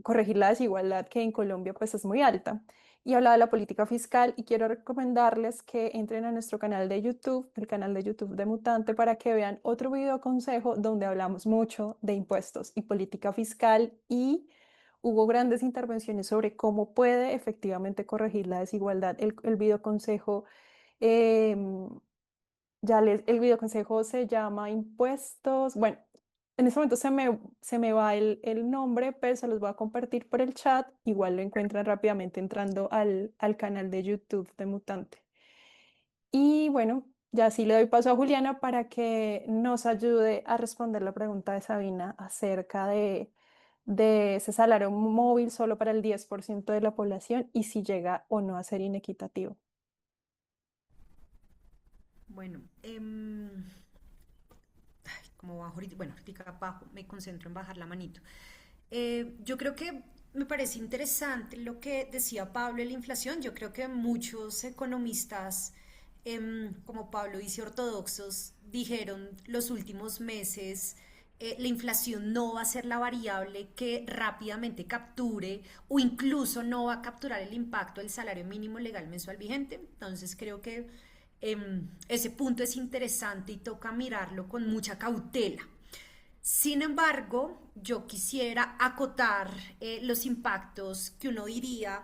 corregir la desigualdad que en Colombia pues es muy alta. Y hablaba de la política fiscal y quiero recomendarles que entren a nuestro canal de YouTube, el canal de YouTube de Mutante, para que vean otro video consejo donde hablamos mucho de impuestos y política fiscal y hubo grandes intervenciones sobre cómo puede efectivamente corregir la desigualdad. El video consejo, el video consejo se llama Impuestos. Bueno, en este momento se me va el nombre, pero se los voy a compartir por el chat. Igual lo encuentran rápidamente entrando al canal de YouTube de Mutante. Y bueno, ya sí le doy paso a Juliana para que nos ayude a responder la pregunta de Sabina acerca de ese salario móvil solo para el 10% de la población y si llega o no a ser inequitativo. Bueno, como bajo ahorita, bueno, ahorita bajo, me concentro en bajar la manito. Yo creo que me parece interesante lo que decía Pablo de la inflación. Yo creo que muchos economistas, como Pablo dice, ortodoxos, dijeron los últimos meses la inflación no va a ser la variable que rápidamente capture o incluso no va a capturar el impacto del salario mínimo legal mensual vigente. Entonces creo que ese punto es interesante y toca mirarlo con mucha cautela. Sin embargo, yo quisiera acotar los impactos que uno diría,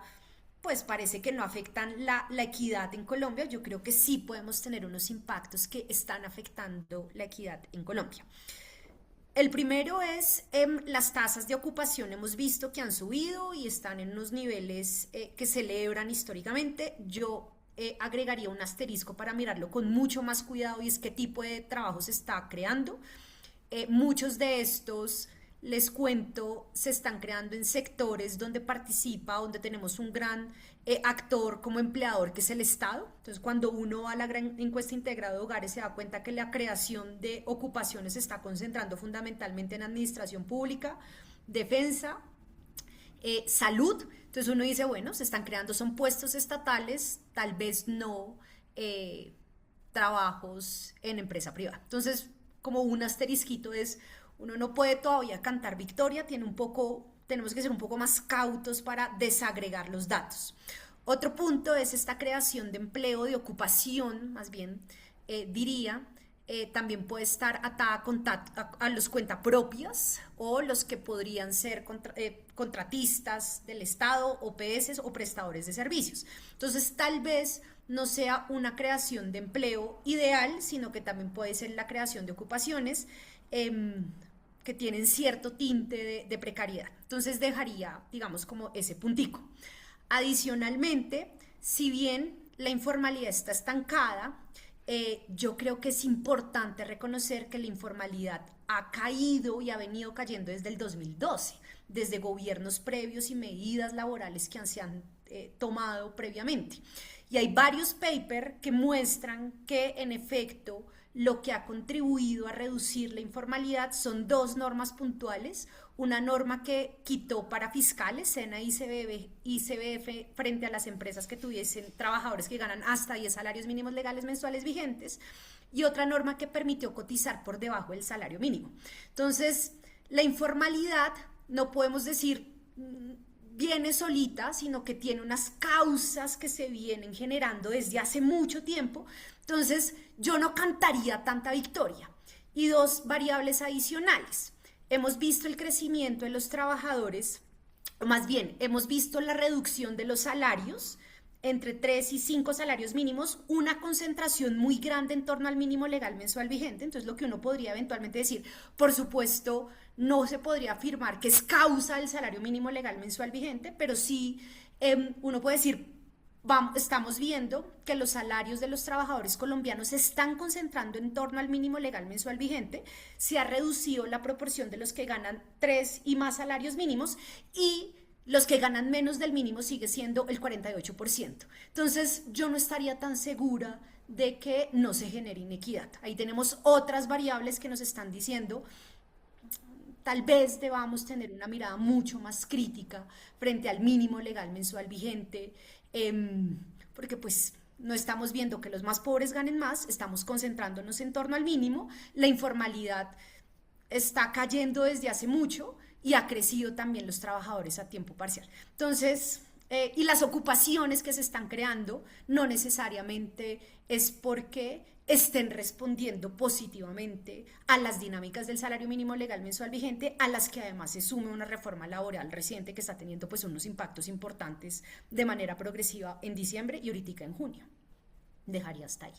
pues parece que no afectan la equidad en Colombia. Yo creo que sí podemos tener unos impactos que están afectando la equidad en Colombia. El primero es las tasas de ocupación. Hemos visto que han subido y están en unos niveles que celebran históricamente. Yo agregaría un asterisco para mirarlo con mucho más cuidado y es qué tipo de trabajo se está creando. Muchos de estos les cuento, se están creando en sectores donde participa, donde tenemos un gran actor como empleador, que es el Estado. Entonces, cuando uno va a la gran encuesta integrada de hogares, se da cuenta que la creación de ocupaciones se está concentrando fundamentalmente en administración pública, defensa, salud. Entonces uno dice, bueno, se están creando, son puestos estatales, tal vez no trabajos en empresa privada. Entonces, como un asterisquito es, uno no puede todavía cantar victoria, tenemos que ser un poco más cautos para desagregar los datos. Otro punto es esta creación de empleo, de ocupación, más bien, diría, también puede estar atada a los cuentapropias o los que podrían ser contratistas del Estado, OPS o prestadores de servicios. Entonces, tal vez no sea una creación de empleo ideal, sino que también puede ser la creación de ocupaciones que tienen cierto tinte de precariedad. Entonces, dejaría, digamos, como ese puntico. Adicionalmente, si bien la informalidad está estancada, yo creo que es importante reconocer que la informalidad ha caído y ha venido cayendo desde el 2012, desde gobiernos previos y medidas laborales que se han tomado previamente. Y hay varios papers que muestran que, en efecto, lo que ha contribuido a reducir la informalidad son dos normas puntuales. Una norma que quitó para fiscales, SENA y CBF, frente a las empresas que tuviesen trabajadores que ganan hasta 10 salarios mínimos legales mensuales vigentes, y otra norma que permitió cotizar por debajo del salario mínimo. Entonces, la informalidad no podemos decir viene solita, sino que tiene unas causas que se vienen generando desde hace mucho tiempo. Entonces, yo no cantaría tanta victoria. Y dos variables adicionales. Hemos visto el crecimiento de los trabajadores, o más bien, hemos visto la reducción de los salarios entre 3 y 5 salarios mínimos, una concentración muy grande en torno al mínimo legal mensual vigente. Entonces, lo que uno podría eventualmente decir, por supuesto, no se podría afirmar que es causa del salario mínimo legal mensual vigente, pero sí uno puede decir, estamos viendo que los salarios de los trabajadores colombianos se están concentrando en torno al mínimo legal mensual vigente, se ha reducido la proporción de los que ganan 3 y más salarios mínimos, y los que ganan menos del mínimo sigue siendo el 48%. Entonces, yo no estaría tan segura de que no se genere inequidad. Ahí tenemos otras variables que nos están diciendo, tal vez debamos tener una mirada mucho más crítica frente al mínimo legal mensual vigente, porque pues no estamos viendo que los más pobres ganen más, estamos concentrándonos en torno al mínimo, la informalidad está cayendo desde hace mucho y ha crecido también los trabajadores a tiempo parcial. Entonces, y las ocupaciones que se están creando no necesariamente es porque estén respondiendo positivamente a las dinámicas del salario mínimo legal mensual vigente, a las que además se sume una reforma laboral reciente que está teniendo pues unos impactos importantes de manera progresiva en diciembre y ahorita en junio. Dejaría hasta ahí.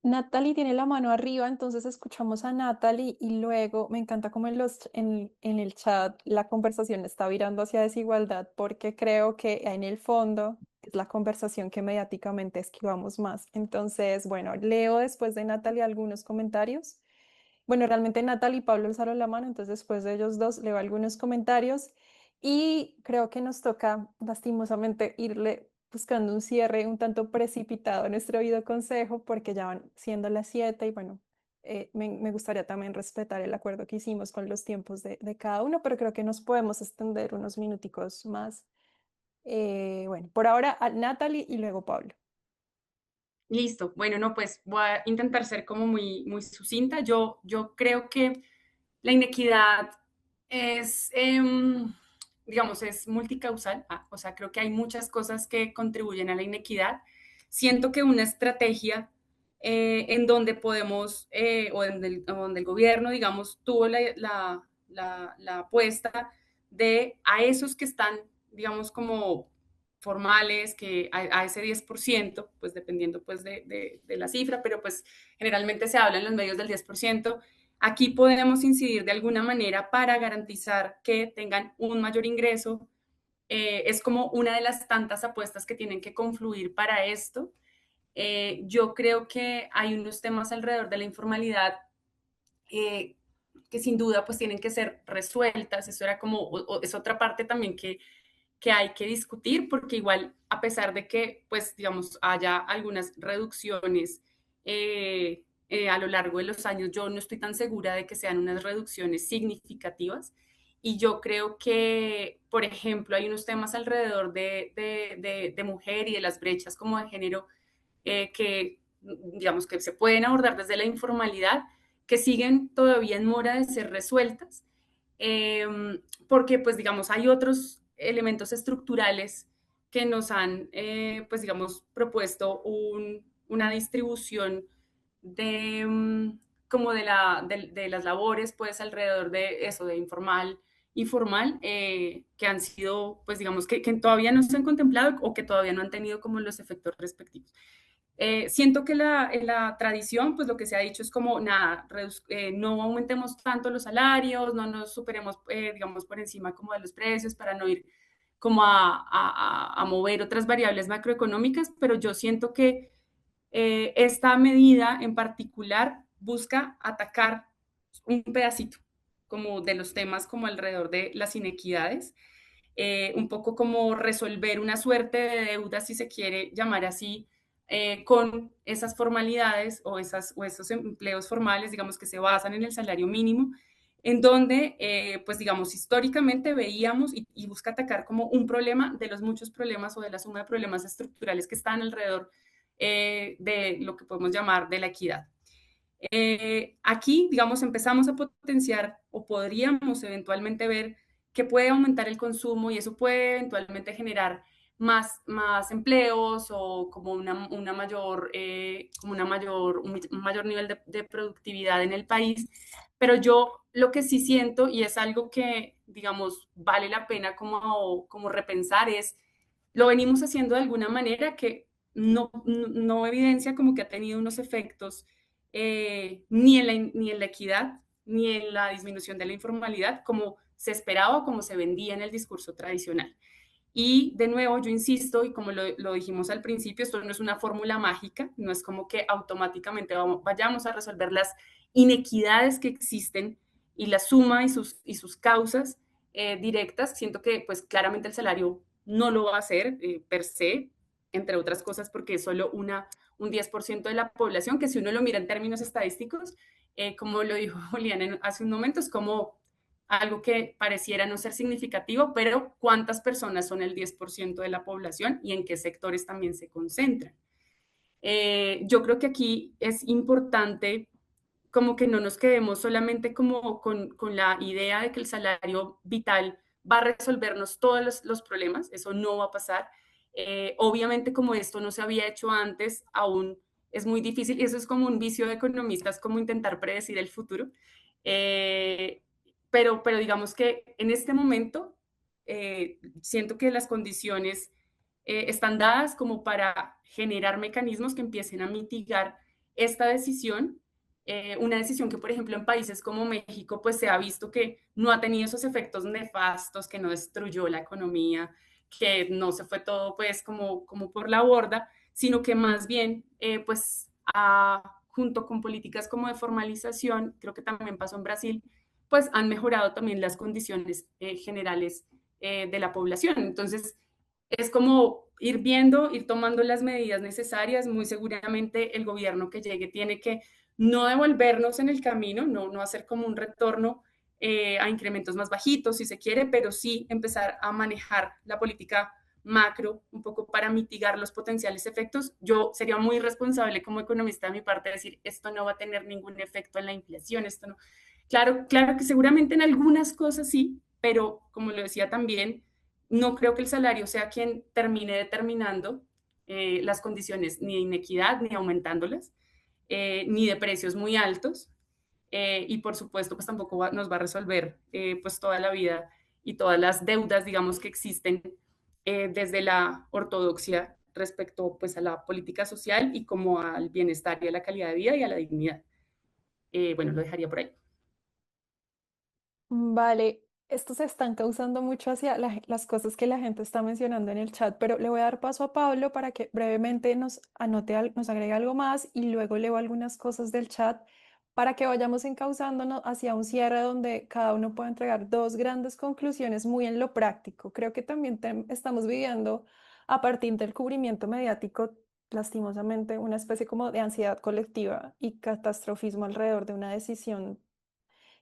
Natalie tiene la mano arriba, entonces escuchamos a Natalie y luego me encanta como en el chat la conversación está virando hacia desigualdad, porque creo que en el fondo es la conversación que mediáticamente esquivamos más. Entonces, bueno, leo después de Natalie algunos comentarios. Bueno, realmente Natalie y Pablo alzaron la mano, entonces después de ellos dos leo algunos comentarios y creo que nos toca lastimosamente irle buscando un cierre un tanto precipitado a nuestro videoconsejo, porque ya van siendo las 7 y bueno, me gustaría también respetar el acuerdo que hicimos con los tiempos de cada uno, pero creo que nos podemos extender unos minuticos más. Bueno, por ahora a Natalie y luego Pablo. Listo. Bueno, no, pues voy a intentar ser como muy sucinta. Yo creo que la inequidad es, digamos, es multicausal. O sea, creo que hay muchas cosas que contribuyen a la inequidad. Siento que una estrategia en donde podemos, o donde el gobierno, digamos, tuvo la apuesta de a esos que están, digamos, como formales, que a ese 10%, pues dependiendo pues de la cifra, pero pues generalmente se habla en los medios del 10%. Aquí podemos incidir de alguna manera para garantizar que tengan un mayor ingreso. Es como una de las tantas apuestas que tienen que confluir para esto. Yo creo que hay unos temas alrededor de la informalidad sin duda pues tienen que ser resueltas. Eso era como, es otra parte también que hay que discutir, porque igual, a pesar de que, pues, digamos, haya algunas reducciones a lo largo de los años, yo no estoy tan segura de que sean unas reducciones significativas. Y yo creo que, por ejemplo, hay unos temas alrededor de mujer y de las brechas como de género que, digamos, que se pueden abordar desde la informalidad, que siguen todavía en mora de ser resueltas, eh, porque, pues, digamos, hay otros elementos estructurales que nos han, pues, digamos, propuesto una distribución de, como de las labores, pues, alrededor de eso, de informal y formal, que han sido, pues, digamos, que todavía no se han contemplado o que todavía no han tenido como los efectos respectivos. Siento que en la tradición, pues lo que se ha dicho es como, nada, no aumentemos tanto los salarios, no nos superemos, digamos, por encima como de los precios para no ir como a mover otras variables macroeconómicas, pero yo siento que esta medida en particular busca atacar un pedacito como de los temas como alrededor de las inequidades, un poco como resolver una suerte de deuda, si se quiere llamar así, con esas formalidades o esos empleos formales, digamos, que se basan en el salario mínimo, en donde, pues, digamos, históricamente veíamos y busca atacar como un problema de los muchos problemas o de la suma de problemas estructurales que están alrededor de lo que podemos llamar de la equidad. Aquí, digamos, empezamos a potenciar o podríamos eventualmente ver que puede aumentar el consumo y eso puede eventualmente generar más empleos o como una mayor, un mayor nivel de productividad en el país. Pero yo lo que sí siento, y es algo que, digamos, vale la pena como repensar, es, lo venimos haciendo de alguna manera que no evidencia como que ha tenido unos efectos ni en la equidad, ni en la disminución de la informalidad, como se esperaba o como se vendía en el discurso tradicional. Y de nuevo, yo insisto, y como lo dijimos al principio, esto no es una fórmula mágica, no es como que automáticamente vayamos a resolver las inequidades que existen y la suma y sus causas directas. Siento que pues claramente el salario no lo va a hacer per se, entre otras cosas porque es solo un 10% de la población, que si uno lo mira en términos estadísticos, como lo dijo Julián hace un momento, es como algo que pareciera no ser significativo, pero ¿cuántas personas son el 10% de la población y en qué sectores también se concentran? Yo creo que aquí es importante como que no nos quedemos solamente como con la idea de que el salario vital va a resolvernos todos los problemas, eso no va a pasar. Obviamente como esto no se había hecho antes, aún es muy difícil y eso es como un vicio de economistas, como intentar predecir el futuro. Eh, pero digamos que en este momento siento que las condiciones están dadas como para generar mecanismos que empiecen a mitigar esta decisión, una decisión que, por ejemplo, en países como México, pues se ha visto que no ha tenido esos efectos nefastos, que no destruyó la economía, que no se fue todo pues como por la borda, sino que más bien pues junto con políticas como de formalización, creo que también pasó en Brasil, pues han mejorado también las condiciones generales de la población. Entonces, es como ir viendo, ir tomando las medidas necesarias. Muy seguramente el gobierno que llegue tiene que no devolvernos en el camino, no hacer como un retorno a incrementos más bajitos, si se quiere, pero sí empezar a manejar la política macro un poco para mitigar los potenciales efectos. Yo sería muy responsable como economista de mi parte decir, esto no va a tener ningún efecto en la inflación, esto no. Claro que seguramente en algunas cosas sí, pero como lo decía también, no creo que el salario sea quien termine determinando las condiciones ni de inequidad, ni aumentándolas, ni de precios muy altos. Y por supuesto, pues tampoco nos va a resolver pues toda la vida y todas las deudas, digamos, que existen desde la ortodoxia respecto pues a la política social y como al bienestar y a la calidad de vida y a la dignidad. Bueno, lo dejaría por ahí. Vale, estos se están causando mucho hacia las cosas que la gente está mencionando en el chat, pero le voy a dar paso a Pablo para que brevemente nos anote, nos agregue algo más y luego leo algunas cosas del chat para que vayamos encauzándonos hacia un cierre donde cada uno pueda entregar dos grandes conclusiones muy en lo práctico. Creo que también estamos viviendo a partir del cubrimiento mediático, lastimosamente, una especie como de ansiedad colectiva y catastrofismo alrededor de una decisión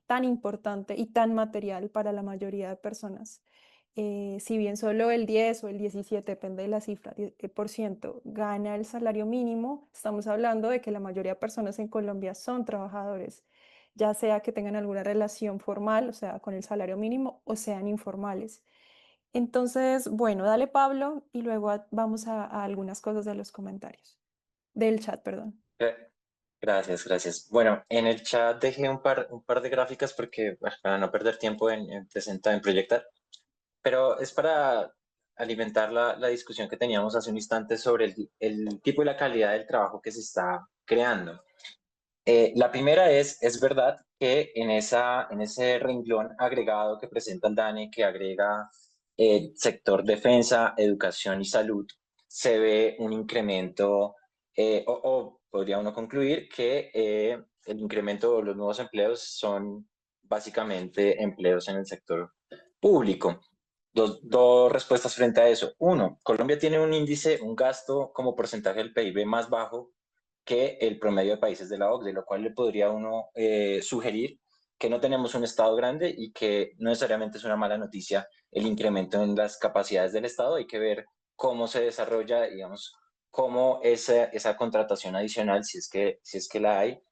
tan importante y tan material para la mayoría de personas. Si bien solo el 10 o el 17, depende de la cifra, por ciento gana el salario mínimo, estamos hablando de que la mayoría de personas en Colombia son trabajadores, ya sea que tengan alguna relación formal, o sea, con el salario mínimo, o sean informales. Entonces, bueno, dale Pablo y luego vamos a algunas cosas de los comentarios, del chat, perdón. Gracias, gracias. Bueno, en el chat dejé un par de gráficas porque, bueno, para no perder tiempo en presentar, en proyectar, pero es para alimentar la discusión que teníamos hace un instante sobre el tipo y la calidad del trabajo que se está creando. La primera es verdad que en ese renglón agregado que presenta el DANE, que agrega el sector defensa, educación y salud, se ve un incremento, o podría uno concluir que el incremento de los nuevos empleos son básicamente empleos en el sector público. Dos respuestas frente a eso. Uno, Colombia tiene un índice, un gasto como porcentaje del PIB más bajo que el promedio de países de la OCDE, lo cual le podría uno sugerir que no tenemos un Estado grande y que no necesariamente es una mala noticia el incremento en las capacidades del Estado. Hay que ver cómo se desarrolla, digamos, cómo esa contratación adicional, si es que la hay,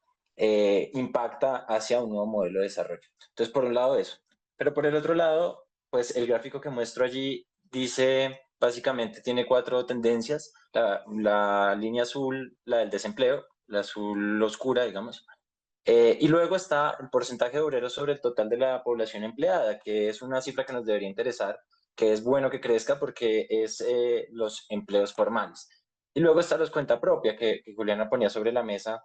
impacta hacia un nuevo modelo de desarrollo. Entonces, por un lado eso. Pero por el otro lado, pues el gráfico que muestro allí dice, básicamente tiene cuatro tendencias. La línea azul, la del desempleo, la azul oscura, digamos. Y luego está el porcentaje de obreros sobre el total de la población empleada, que es una cifra que nos debería interesar, que es bueno que crezca porque es los empleos formales. Y luego está los cuenta propia, que Juliana ponía sobre la mesa,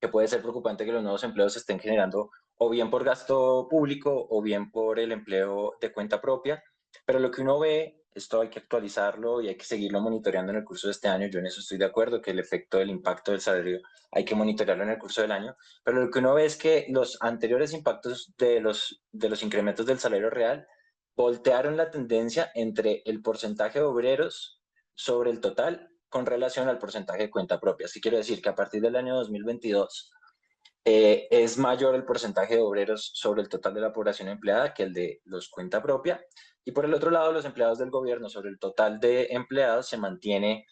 que puede ser preocupante que los nuevos empleos se estén generando o bien por gasto público o bien por el empleo de cuenta propia. Pero lo que uno ve, esto hay que actualizarlo y hay que seguirlo monitoreando en el curso de este año. Yo en eso estoy de acuerdo, que el efecto del impacto del salario hay que monitorearlo en el curso del año. Pero lo que uno ve es que los anteriores impactos de los incrementos del salario real voltearon la tendencia entre el porcentaje de obreros sobre el total con relación al porcentaje de cuenta propia. Así quiero decir que a partir del año 2022 es mayor el porcentaje de obreros sobre el total de la población empleada que el de los cuenta propia. Y por el otro lado, los empleados del gobierno sobre el total de empleados se mantiene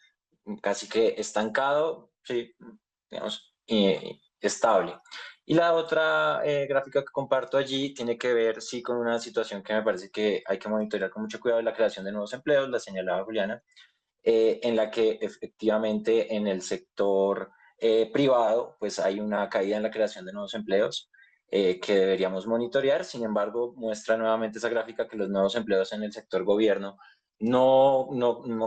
casi que estancado, sí, digamos, estable. Y la otra gráfica que comparto allí tiene que ver, sí, con una situación que me parece que hay que monitorear con mucho cuidado, la creación de nuevos empleos, la señalaba Juliana, en la que efectivamente en el sector privado pues hay una caída en la creación de nuevos empleos que deberíamos monitorear. Sin embargo, muestra nuevamente esa gráfica que los nuevos empleos en el sector gobierno no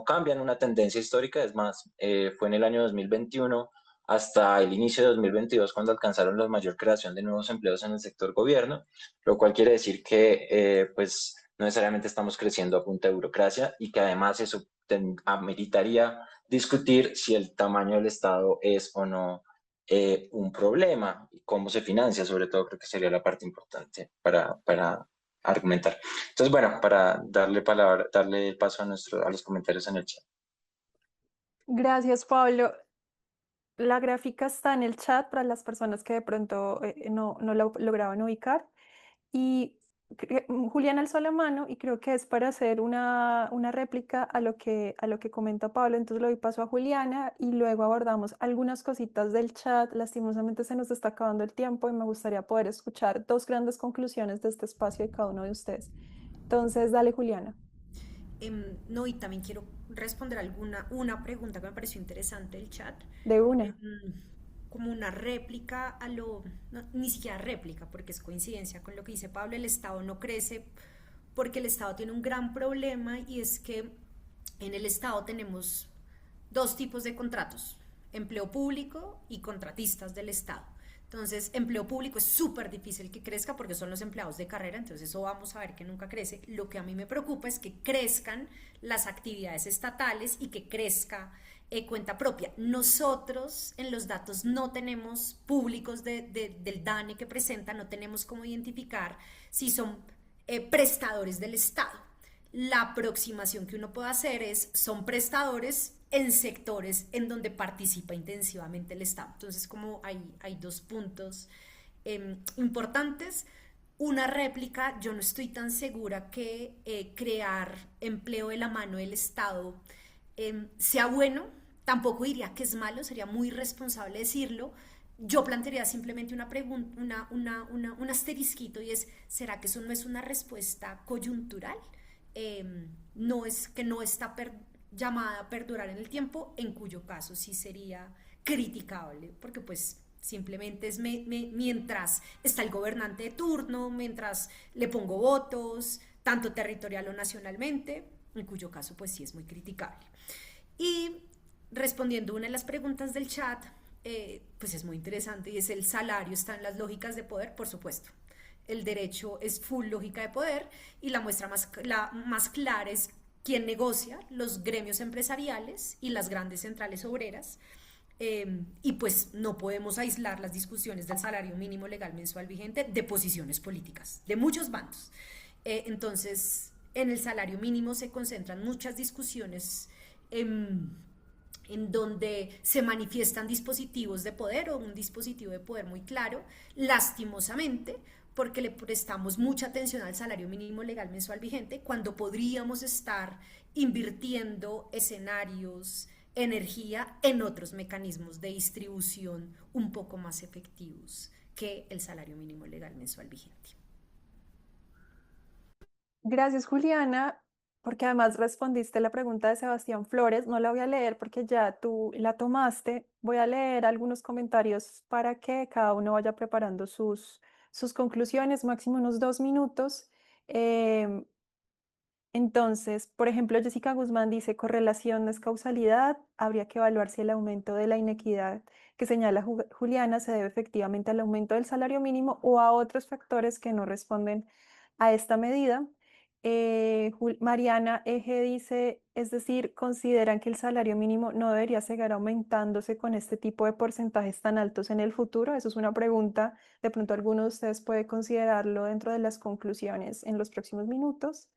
cambian una tendencia histórica. Es más, fue en el año 2021 hasta el inicio de 2022 cuando alcanzaron la mayor creación de nuevos empleos en el sector gobierno, lo cual quiere decir que pues no necesariamente estamos creciendo a punta de burocracia y que además eso ameritaría discutir si el tamaño del Estado es o no un problema y cómo se financia, sobre todo creo que sería la parte importante para argumentar. Entonces, bueno, para darle paso a los comentarios en el chat. Gracias, Pablo. La gráfica está en el chat para las personas que de pronto no la lograban ubicar. Y Julián alzó la mano y creo que es para hacer una réplica a lo que comenta Pablo. Entonces le doy paso a Juliana y luego abordamos algunas cositas del chat. Lastimosamente se nos está acabando el tiempo y me gustaría poder escuchar dos grandes conclusiones de este espacio de cada uno de ustedes. Entonces, dale, Juliana. No, y también quiero responder una pregunta que me pareció interesante del chat. De una. Como una réplica no, ni siquiera réplica, porque es coincidencia con lo que dice Pablo, el Estado no crece porque el Estado tiene un gran problema y es que en el Estado tenemos dos tipos de contratos, empleo público y contratistas del Estado. Entonces, empleo público es súper difícil que crezca porque son los empleados de carrera, entonces eso vamos a ver que nunca crece. Lo que a mí me preocupa es que crezcan las actividades estatales y que crezca cuenta propia. Nosotros en los datos no tenemos públicos del DANE que presenta, no tenemos cómo identificar si son prestadores del Estado. La aproximación que uno puede hacer es, son prestadores en sectores en donde participa intensivamente el Estado. Entonces, como hay dos puntos importantes. Una réplica, yo no estoy tan segura que crear empleo de la mano del Estado sea bueno, tampoco diría que es malo, sería muy responsable decirlo. Yo plantearía simplemente una pregunta, un asterisquito, y es, ¿será que eso no es una respuesta coyuntural? No es que no está llamada a perdurar en el tiempo, en cuyo caso sí sería criticable, porque pues simplemente es mientras está el gobernante de turno, mientras le pongo votos, tanto territorial o nacionalmente, en cuyo caso pues sí es muy criticable. Y respondiendo una de las preguntas del chat, pues es muy interesante, y es: ¿el salario está en las lógicas de poder? Por supuesto. El derecho es full lógica de poder, y la muestra más clara es quién negocia: los gremios empresariales y las grandes centrales obreras. Y pues no podemos aislar las discusiones del salario mínimo legal mensual vigente de posiciones políticas, de muchos bandos. Entonces, en el salario mínimo se concentran muchas discusiones en donde se manifiestan dispositivos de poder, o un dispositivo de poder muy claro, lastimosamente, porque le prestamos mucha atención al salario mínimo legal mensual vigente, cuando podríamos estar invirtiendo escenarios, energía en otros mecanismos de distribución un poco más efectivos que el salario mínimo legal mensual vigente. Gracias, Juliana, porque además respondiste la pregunta de Sebastián Flores. No la voy a leer porque ya tú la tomaste. Voy a leer algunos comentarios para que cada uno vaya preparando sus conclusiones, máximo unos 2 minutos. Entonces, por ejemplo, Jessica Guzmán dice: correlación no es causalidad, habría que evaluar si el aumento de la inequidad que señala Juliana se debe efectivamente al aumento del salario mínimo o a otros factores que no responden a esta medida. Mariana Eje dice: es decir, consideran que el salario mínimo no debería seguir aumentándose con este tipo de porcentajes tan altos en el futuro. Eso es una pregunta, de pronto alguno de ustedes puede considerarlo dentro de las conclusiones en los próximos minutos.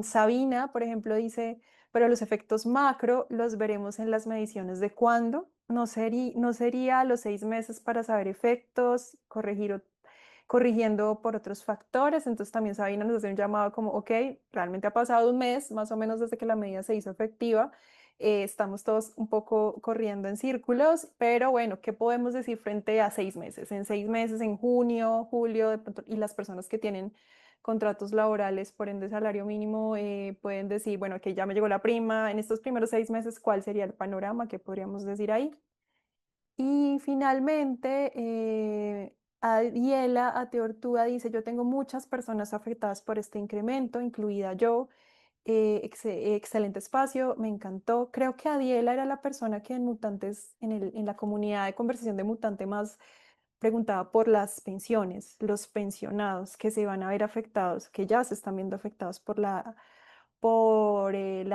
Sabina, por ejemplo, dice: pero los efectos macro los veremos en las mediciones de cuándo. No sería a los 6 meses para saber efectos, corrigiendo por otros factores. Entonces también Sabina nos hace un llamado como: ok, realmente ha pasado un mes más o menos desde que la medida se hizo efectiva. Estamos todos un poco corriendo en círculos, pero bueno, ¿qué podemos decir frente a 6 meses? En 6 meses, en junio, julio, de pronto, y las personas que tienen contratos laborales, por ende salario mínimo, pueden decir, bueno, que ya me llegó la prima, en estos primeros 6 meses, ¿cuál sería el panorama que podríamos decir ahí? Y finalmente, Adiela Ateortúa dice: yo tengo muchas personas afectadas por este incremento, incluida yo. Excelente espacio, me encantó. Creo que Adiela era la persona que en Mutantes, en la comunidad de conversación de Mutante, más preguntaba por las pensiones, los pensionados que se van a ver afectados, que ya se están viendo afectados por la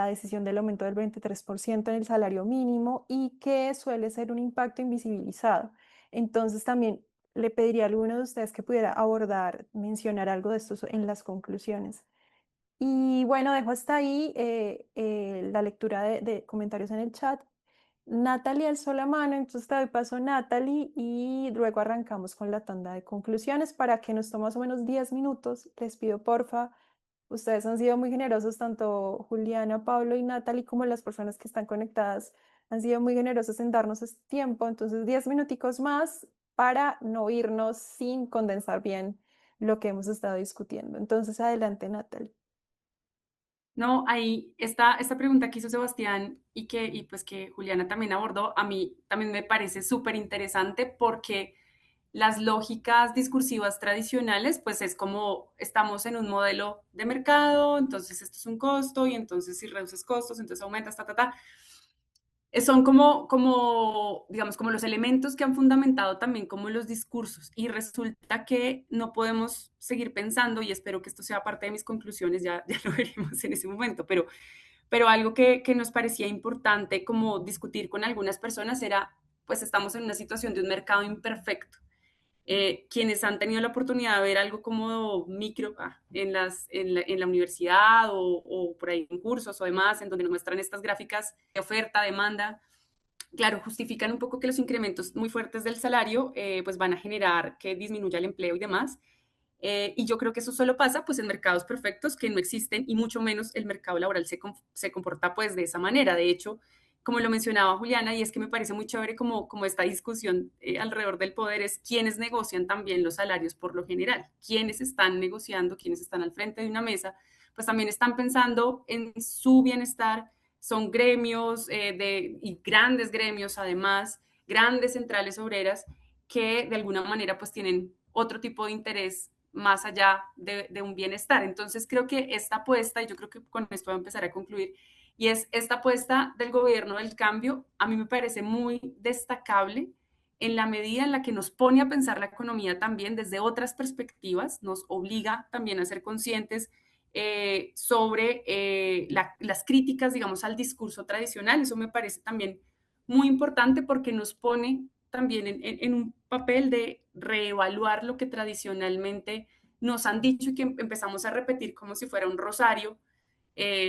decisión del aumento del 23% en el salario mínimo, y que suele ser un impacto invisibilizado. Entonces también le pediría a alguno de ustedes que pudiera abordar, mencionar algo de esto en las conclusiones. Y bueno, dejo hasta ahí la lectura de comentarios en el chat. Natalie alzó la mano, entonces te doy paso, Natalie, y luego arrancamos con la tanda de conclusiones para que nos tome más o menos 10 minutos. Les pido porfa, ustedes han sido muy generosos, tanto Juliana, Pablo y Natalie, como las personas que están conectadas han sido muy generosos en darnos este tiempo. Entonces 10 minuticos más para no irnos sin condensar bien lo que hemos estado discutiendo. Entonces adelante, Natalie. No, ahí esta pregunta que hizo Sebastián y pues que Juliana también abordó, a mí también me parece súper interesante, porque las lógicas discursivas tradicionales, pues es como estamos en un modelo de mercado, entonces esto es un costo, y entonces si reduces costos, entonces aumentas, son como, digamos, como los elementos que han fundamentado también como los discursos. Y resulta que no podemos seguir pensando, y espero que esto sea parte de mis conclusiones, ya lo veremos en ese momento, pero pero algo que nos parecía importante como discutir con algunas personas era, pues estamos en una situación de un mercado imperfecto. Quienes han tenido la oportunidad de ver algo como micro en la universidad o por ahí en cursos o demás, en donde nos muestran estas gráficas de oferta, demanda, claro, justifican un poco que los incrementos muy fuertes del salario pues van a generar que disminuya el empleo y demás. Y yo creo que eso solo pasa pues en mercados perfectos que no existen y mucho menos el mercado laboral se comporta pues de esa manera. De hecho, como lo mencionaba Juliana, y es que me parece muy chévere como esta discusión alrededor del poder es quiénes negocian también los salarios por lo general, quiénes están negociando, quiénes están al frente de una mesa, pues también están pensando en su bienestar, son gremios y grandes gremios además, grandes centrales obreras que de alguna manera pues tienen otro tipo de interés más allá de un bienestar. Entonces creo que esta apuesta, y yo creo que con esto voy a empezar a concluir, y es esta apuesta del gobierno del cambio, a mí me parece muy destacable en la medida en la que nos pone a pensar la economía también desde otras perspectivas, nos obliga también a ser conscientes sobre las críticas, digamos, al discurso tradicional. Eso me parece también muy importante porque nos pone también en un papel de reevaluar lo que tradicionalmente nos han dicho y que empezamos a repetir como si fuera un rosario,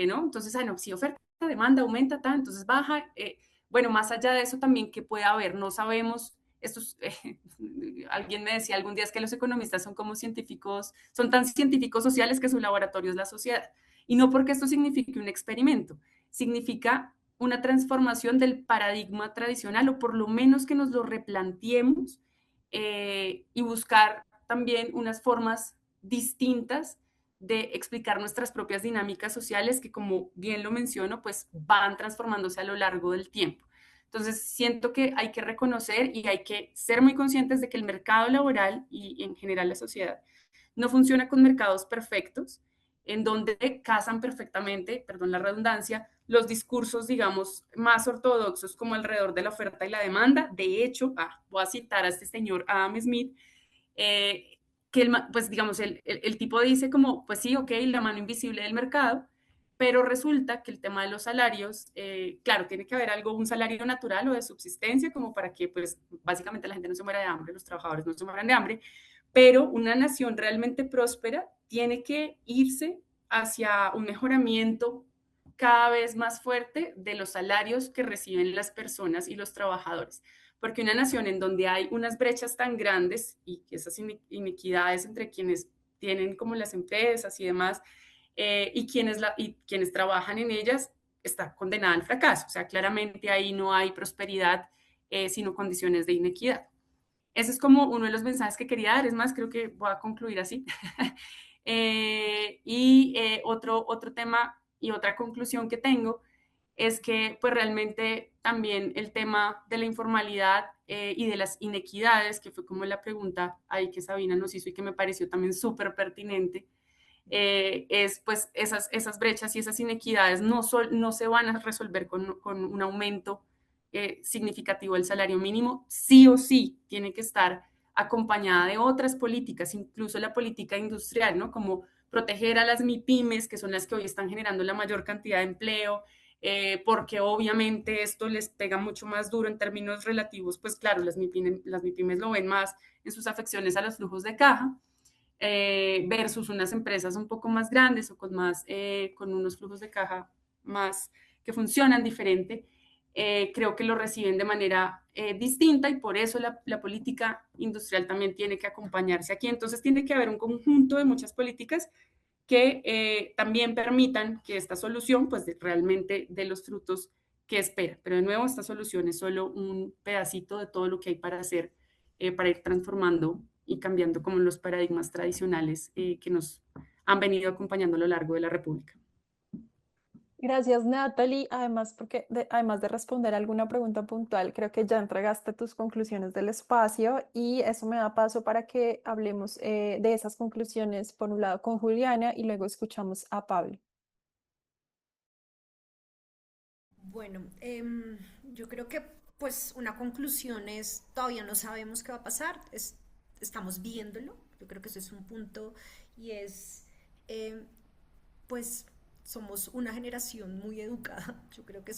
¿no? Entonces, no, si oferta, demanda, aumenta, entonces baja. Bueno, más allá de eso también que puede haber, no sabemos, estos, alguien me decía algún día es que los economistas son como científicos, son tan científicos sociales que su laboratorio es la sociedad. Y no porque esto signifique un experimento, significa una transformación del paradigma tradicional o por lo menos que nos lo replanteemos y buscar también unas formas distintas de explicar nuestras propias dinámicas sociales que, como bien lo menciono, pues van transformándose a lo largo del tiempo. Entonces, siento que hay que reconocer y hay que ser muy conscientes de que el mercado laboral y en general la sociedad no funciona con mercados perfectos, en donde casan perfectamente, perdón la redundancia, los discursos, digamos, más ortodoxos como alrededor de la oferta y la demanda. De hecho, voy a citar a este señor Adam Smith, que pues digamos, el tipo dice como, pues sí, ok, la mano invisible del mercado, pero resulta que el tema de los salarios, claro, tiene que haber algo, un salario natural o de subsistencia, como para que, pues, básicamente la gente no se muera de hambre, los trabajadores no se mueran de hambre, pero una nación realmente próspera tiene que irse hacia un mejoramiento cada vez más fuerte de los salarios que reciben las personas y los trabajadores. Porque una nación en donde hay unas brechas tan grandes y esas inequidades entre quienes tienen como las empresas y demás, y quienes trabajan en ellas, está condenada al fracaso. O sea, claramente ahí no hay prosperidad, sino condiciones de inequidad. Ese es como uno de los mensajes que quería dar. Es más, creo que voy a concluir así. Otro tema y otra conclusión que tengo es que pues realmente también el tema de la informalidad y de las inequidades, que fue como la pregunta ahí que Sabina nos hizo y que me pareció también súper pertinente, es pues esas brechas y esas inequidades no se van a resolver con un aumento significativo del salario mínimo, sí o sí tiene que estar acompañada de otras políticas, incluso la política industrial, ¿no? Como proteger a las MIPIMES, que son las que hoy están generando la mayor cantidad de empleo, porque obviamente esto les pega mucho más duro en términos relativos, pues claro, las MIPIMES lo ven más en sus afecciones a los flujos de caja, versus unas empresas un poco más grandes o con unos flujos de caja más que funcionan diferente. Creo que lo reciben de manera distinta y por eso la política industrial también tiene que acompañarse aquí. Entonces tiene que haber un conjunto de muchas políticas que también permitan que esta solución pues realmente dé los frutos que espera. Pero de nuevo, esta solución es solo un pedacito de todo lo que hay para hacer, para ir transformando y cambiando como los paradigmas tradicionales que nos han venido acompañando a lo largo de la República. Gracias, Natalie. Además, además de responder alguna pregunta puntual, creo que ya entregaste tus conclusiones del espacio y eso me da paso para que hablemos de esas conclusiones, por un lado con Juliana y luego escuchamos a Pablo. Bueno, yo creo que pues una conclusión es, todavía no sabemos qué va a pasar, estamos viéndolo, yo creo que ese es un punto y es, pues somos una generación muy educada. Yo creo que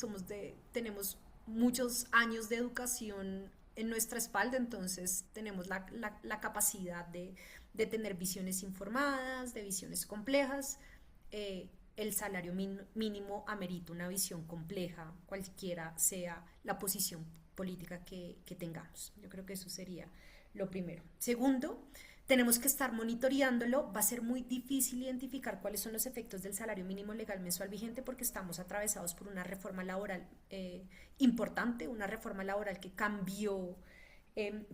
tenemos muchos años de educación en nuestra espalda, entonces tenemos la capacidad de tener visiones informadas, de visiones complejas. El salario mínimo amerita una visión compleja, cualquiera sea la posición política que tengamos. Yo creo que eso sería lo primero. Segundo, tenemos que estar monitoreándolo. Va a ser muy difícil identificar cuáles son los efectos del salario mínimo legal mensual vigente porque estamos atravesados por una reforma laboral importante, una reforma laboral que cambió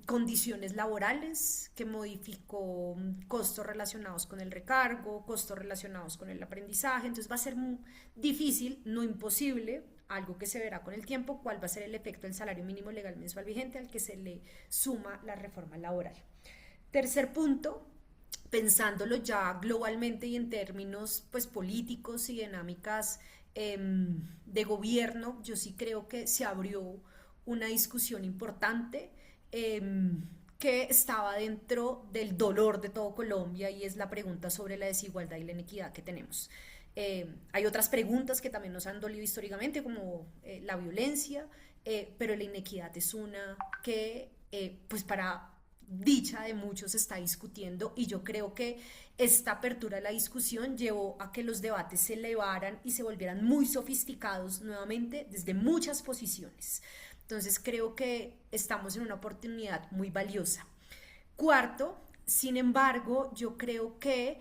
condiciones laborales, que modificó costos relacionados con el recargo, costos relacionados con el aprendizaje. Entonces va a ser muy difícil, no imposible, algo que se verá con el tiempo, cuál va a ser el efecto del salario mínimo legal mensual vigente al que se le suma la reforma laboral. Tercer punto, pensándolo ya globalmente y en términos pues, políticos y dinámicas de gobierno, yo sí creo que se abrió una discusión importante que estaba dentro del dolor de todo Colombia y es la pregunta sobre la desigualdad y la inequidad que tenemos. Hay otras preguntas que también nos han dolido históricamente, como la violencia, pero la inequidad es una que, pues para dicha de muchos, se está discutiendo, y yo creo que esta apertura de la discusión llevó a que los debates se elevaran y se volvieran muy sofisticados nuevamente desde muchas posiciones. Entonces creo que estamos en una oportunidad muy valiosa. Cuarto, sin embargo, yo creo que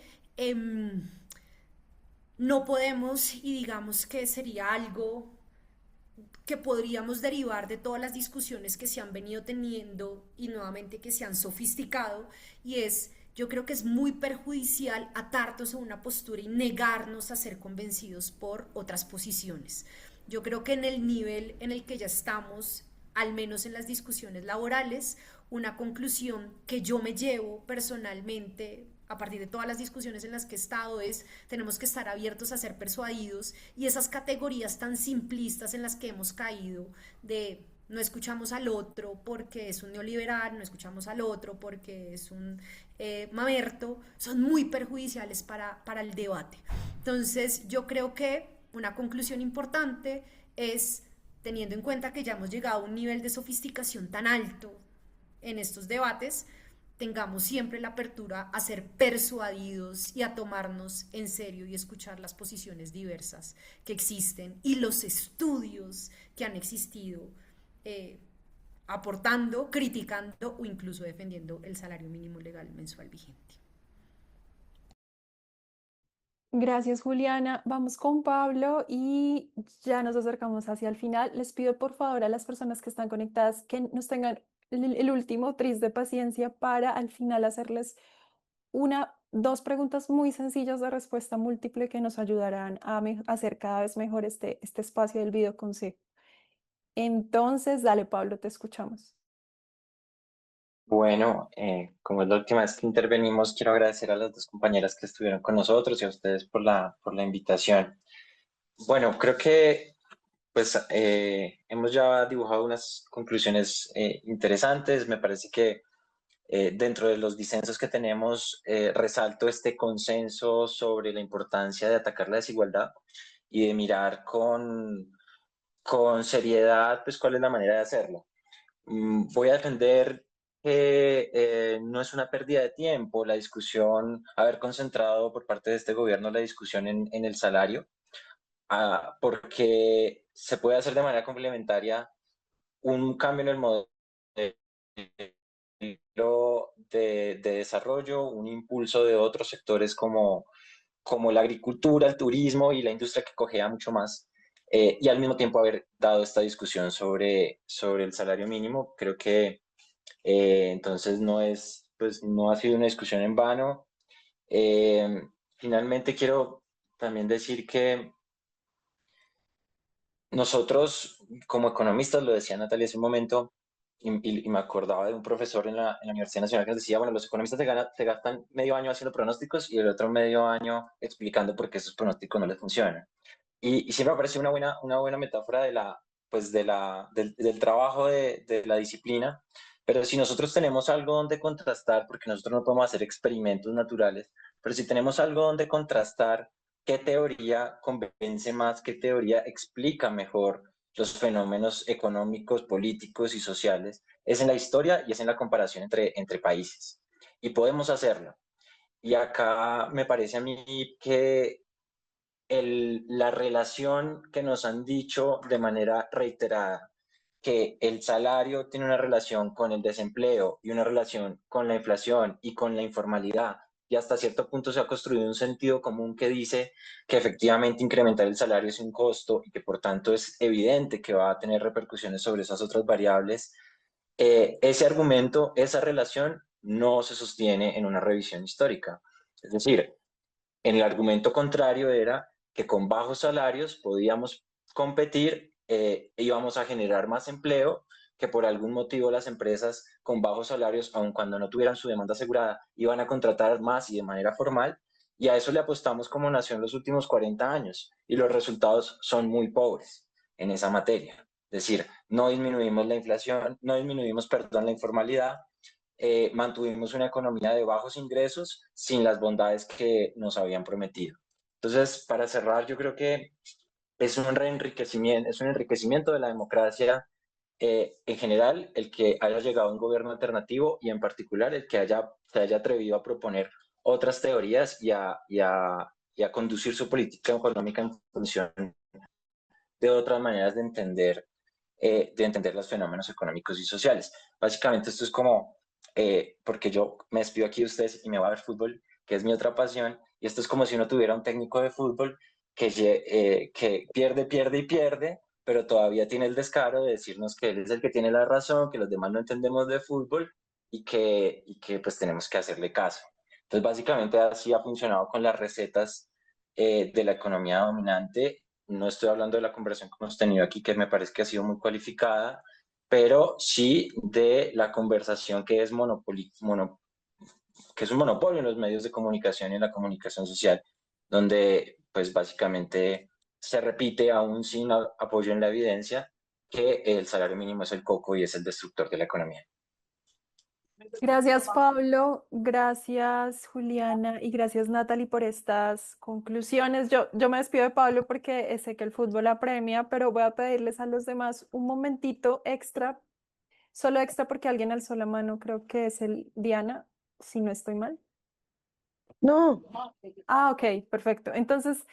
no podemos, y digamos que sería algo que podríamos derivar de todas las discusiones que se han venido teniendo y nuevamente que se han sofisticado, y yo creo que es muy perjudicial atarnos a una postura y negarnos a ser convencidos por otras posiciones. Yo creo que en el nivel en el que ya estamos, al menos en las discusiones laborales, una conclusión que yo me llevo personalmente a partir de todas las discusiones en las que he estado es: tenemos que estar abiertos a ser persuadidos, y esas categorías tan simplistas en las que hemos caído de no escuchamos al otro porque es un neoliberal, no escuchamos al otro porque es un mamerto, son muy perjudiciales para el debate. Entonces yo creo que una conclusión importante es, teniendo en cuenta que ya hemos llegado a un nivel de sofisticación tan alto en estos debates, tengamos siempre la apertura a ser persuadidos y a tomarnos en serio y escuchar las posiciones diversas que existen y los estudios que han existido, aportando, criticando o incluso defendiendo el salario mínimo legal mensual vigente. Gracias, Juliana. Vamos con Pablo y ya nos acercamos hacia el final. Les pido por favor a las personas que están conectadas que nos tengan el último tris de paciencia para al final hacerles dos preguntas muy sencillas de respuesta múltiple que nos ayudarán a hacer cada vez mejor este espacio del video consejo. Entonces, dale, Pablo, te escuchamos. Bueno, como es la última vez que intervenimos, quiero agradecer a las dos compañeras que estuvieron con nosotros y a ustedes por la invitación. Bueno, creo que pues hemos ya dibujado unas conclusiones interesantes. Me parece que dentro de los disensos que tenemos, resalto este consenso sobre la importancia de atacar la desigualdad y de mirar con seriedad pues cuál es la manera de hacerlo. Voy a defender que no es una pérdida de tiempo la discusión, haber concentrado por parte de este gobierno la discusión en el salario, porque se puede hacer de manera complementaria un cambio en el modelo de desarrollo, un impulso de otros sectores como la agricultura, el turismo y la industria que cojea mucho más. Y al mismo tiempo haber dado esta discusión sobre el salario mínimo. Creo que entonces no ha sido una discusión en vano. Finalmente quiero también decir que nosotros como economistas, lo decía Natalia hace un momento, y me acordaba de un profesor en la Universidad Nacional que nos decía, bueno, los economistas se gastan medio año haciendo pronósticos y el otro medio año explicando por qué esos pronósticos no les funcionan. Y siempre me parece una buena metáfora del trabajo de la disciplina. Pero si nosotros tenemos algo donde contrastar, porque nosotros no podemos hacer experimentos naturales, pero si tenemos algo donde contrastar qué teoría convence más, qué teoría explica mejor los fenómenos económicos, políticos y sociales, es en la historia y es en la comparación entre países. Y podemos hacerlo. Y acá me parece a mí que la relación que nos han dicho de manera reiterada, que el salario tiene una relación con el desempleo y una relación con la inflación y con la informalidad, y hasta cierto punto se ha construido un sentido común que dice que efectivamente incrementar el salario es un costo y que por tanto es evidente que va a tener repercusiones sobre esas otras variables. Ese argumento, esa relación no se sostiene en una revisión histórica. Es decir, en el argumento contrario era que con bajos salarios podíamos competir, íbamos a generar más empleo, que por algún motivo las empresas con bajos salarios, aun cuando no tuvieran su demanda asegurada, iban a contratar más y de manera formal, y a eso le apostamos como nación los últimos 40 años, y los resultados son muy pobres en esa materia. Es decir, no disminuimos la inflación, no disminuimos, perdón, la informalidad, mantuvimos una economía de bajos ingresos sin las bondades que nos habían prometido. Entonces, para cerrar, yo creo que es un enriquecimiento de la democracia en general el que haya llegado un gobierno alternativo y en particular el que se haya atrevido a proponer otras teorías y a conducir su política económica en función de otras maneras de entender los fenómenos económicos y sociales. Básicamente esto es como, porque yo me despido aquí de ustedes y me voy a ver fútbol, que es mi otra pasión, y esto es como si uno tuviera un técnico de fútbol que pierde, pierde y pierde, pero todavía tiene el descaro de decirnos que él es el que tiene la razón, que los demás no entendemos de fútbol y que pues tenemos que hacerle caso. Entonces básicamente así ha funcionado con las recetas de la economía dominante. No estoy hablando de la conversación que hemos tenido aquí, que me parece que ha sido muy cualificada, pero sí de la conversación que es, que es un monopolio en los medios de comunicación y en la comunicación social, donde pues básicamente se repite, aún sin apoyo en la evidencia, que el salario mínimo es el coco y es el destructor de la economía. Gracias, Pablo. Gracias, Juliana. Y gracias, Natalie, por estas conclusiones. Yo me despido de Pablo porque sé que el fútbol apremia, pero voy a pedirles a los demás un momentito extra, solo extra porque alguien alzó la mano, creo que es el Diana, si no estoy mal. No, Ah, ok, perfecto. Entonces,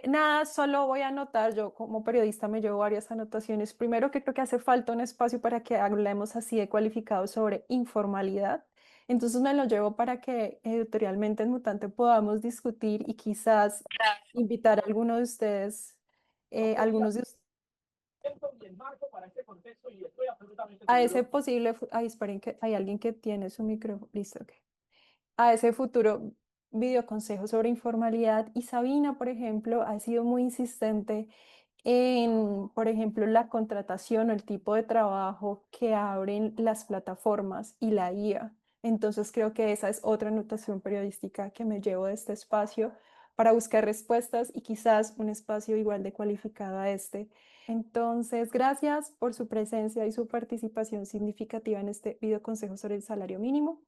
nada, solo voy a anotar, yo como periodista me llevo varias anotaciones. Primero, que creo que hace falta un espacio para que hablemos así de cualificados sobre informalidad. Entonces me lo llevo para que editorialmente en Mutante podamos discutir y quizás invitar a alguno de ustedes, algunos de ustedes a ese posible, ay, esperen que hay alguien que tiene su micro, listo, ok, a ese futuro videoconsejo sobre informalidad. Y Sabina, por ejemplo, ha sido muy insistente en, por ejemplo, la contratación o el tipo de trabajo que abren las plataformas y la IA. Entonces creo que esa es otra anotación periodística que me llevo de este espacio para buscar respuestas y quizás un espacio igual de cualificado a este. Entonces, gracias por su presencia y su participación significativa en este videoconsejo sobre el salario mínimo.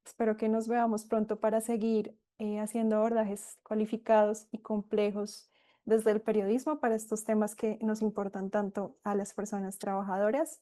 Espero que nos veamos pronto para seguir haciendo abordajes cualificados y complejos desde el periodismo para estos temas que nos importan tanto a las personas trabajadoras.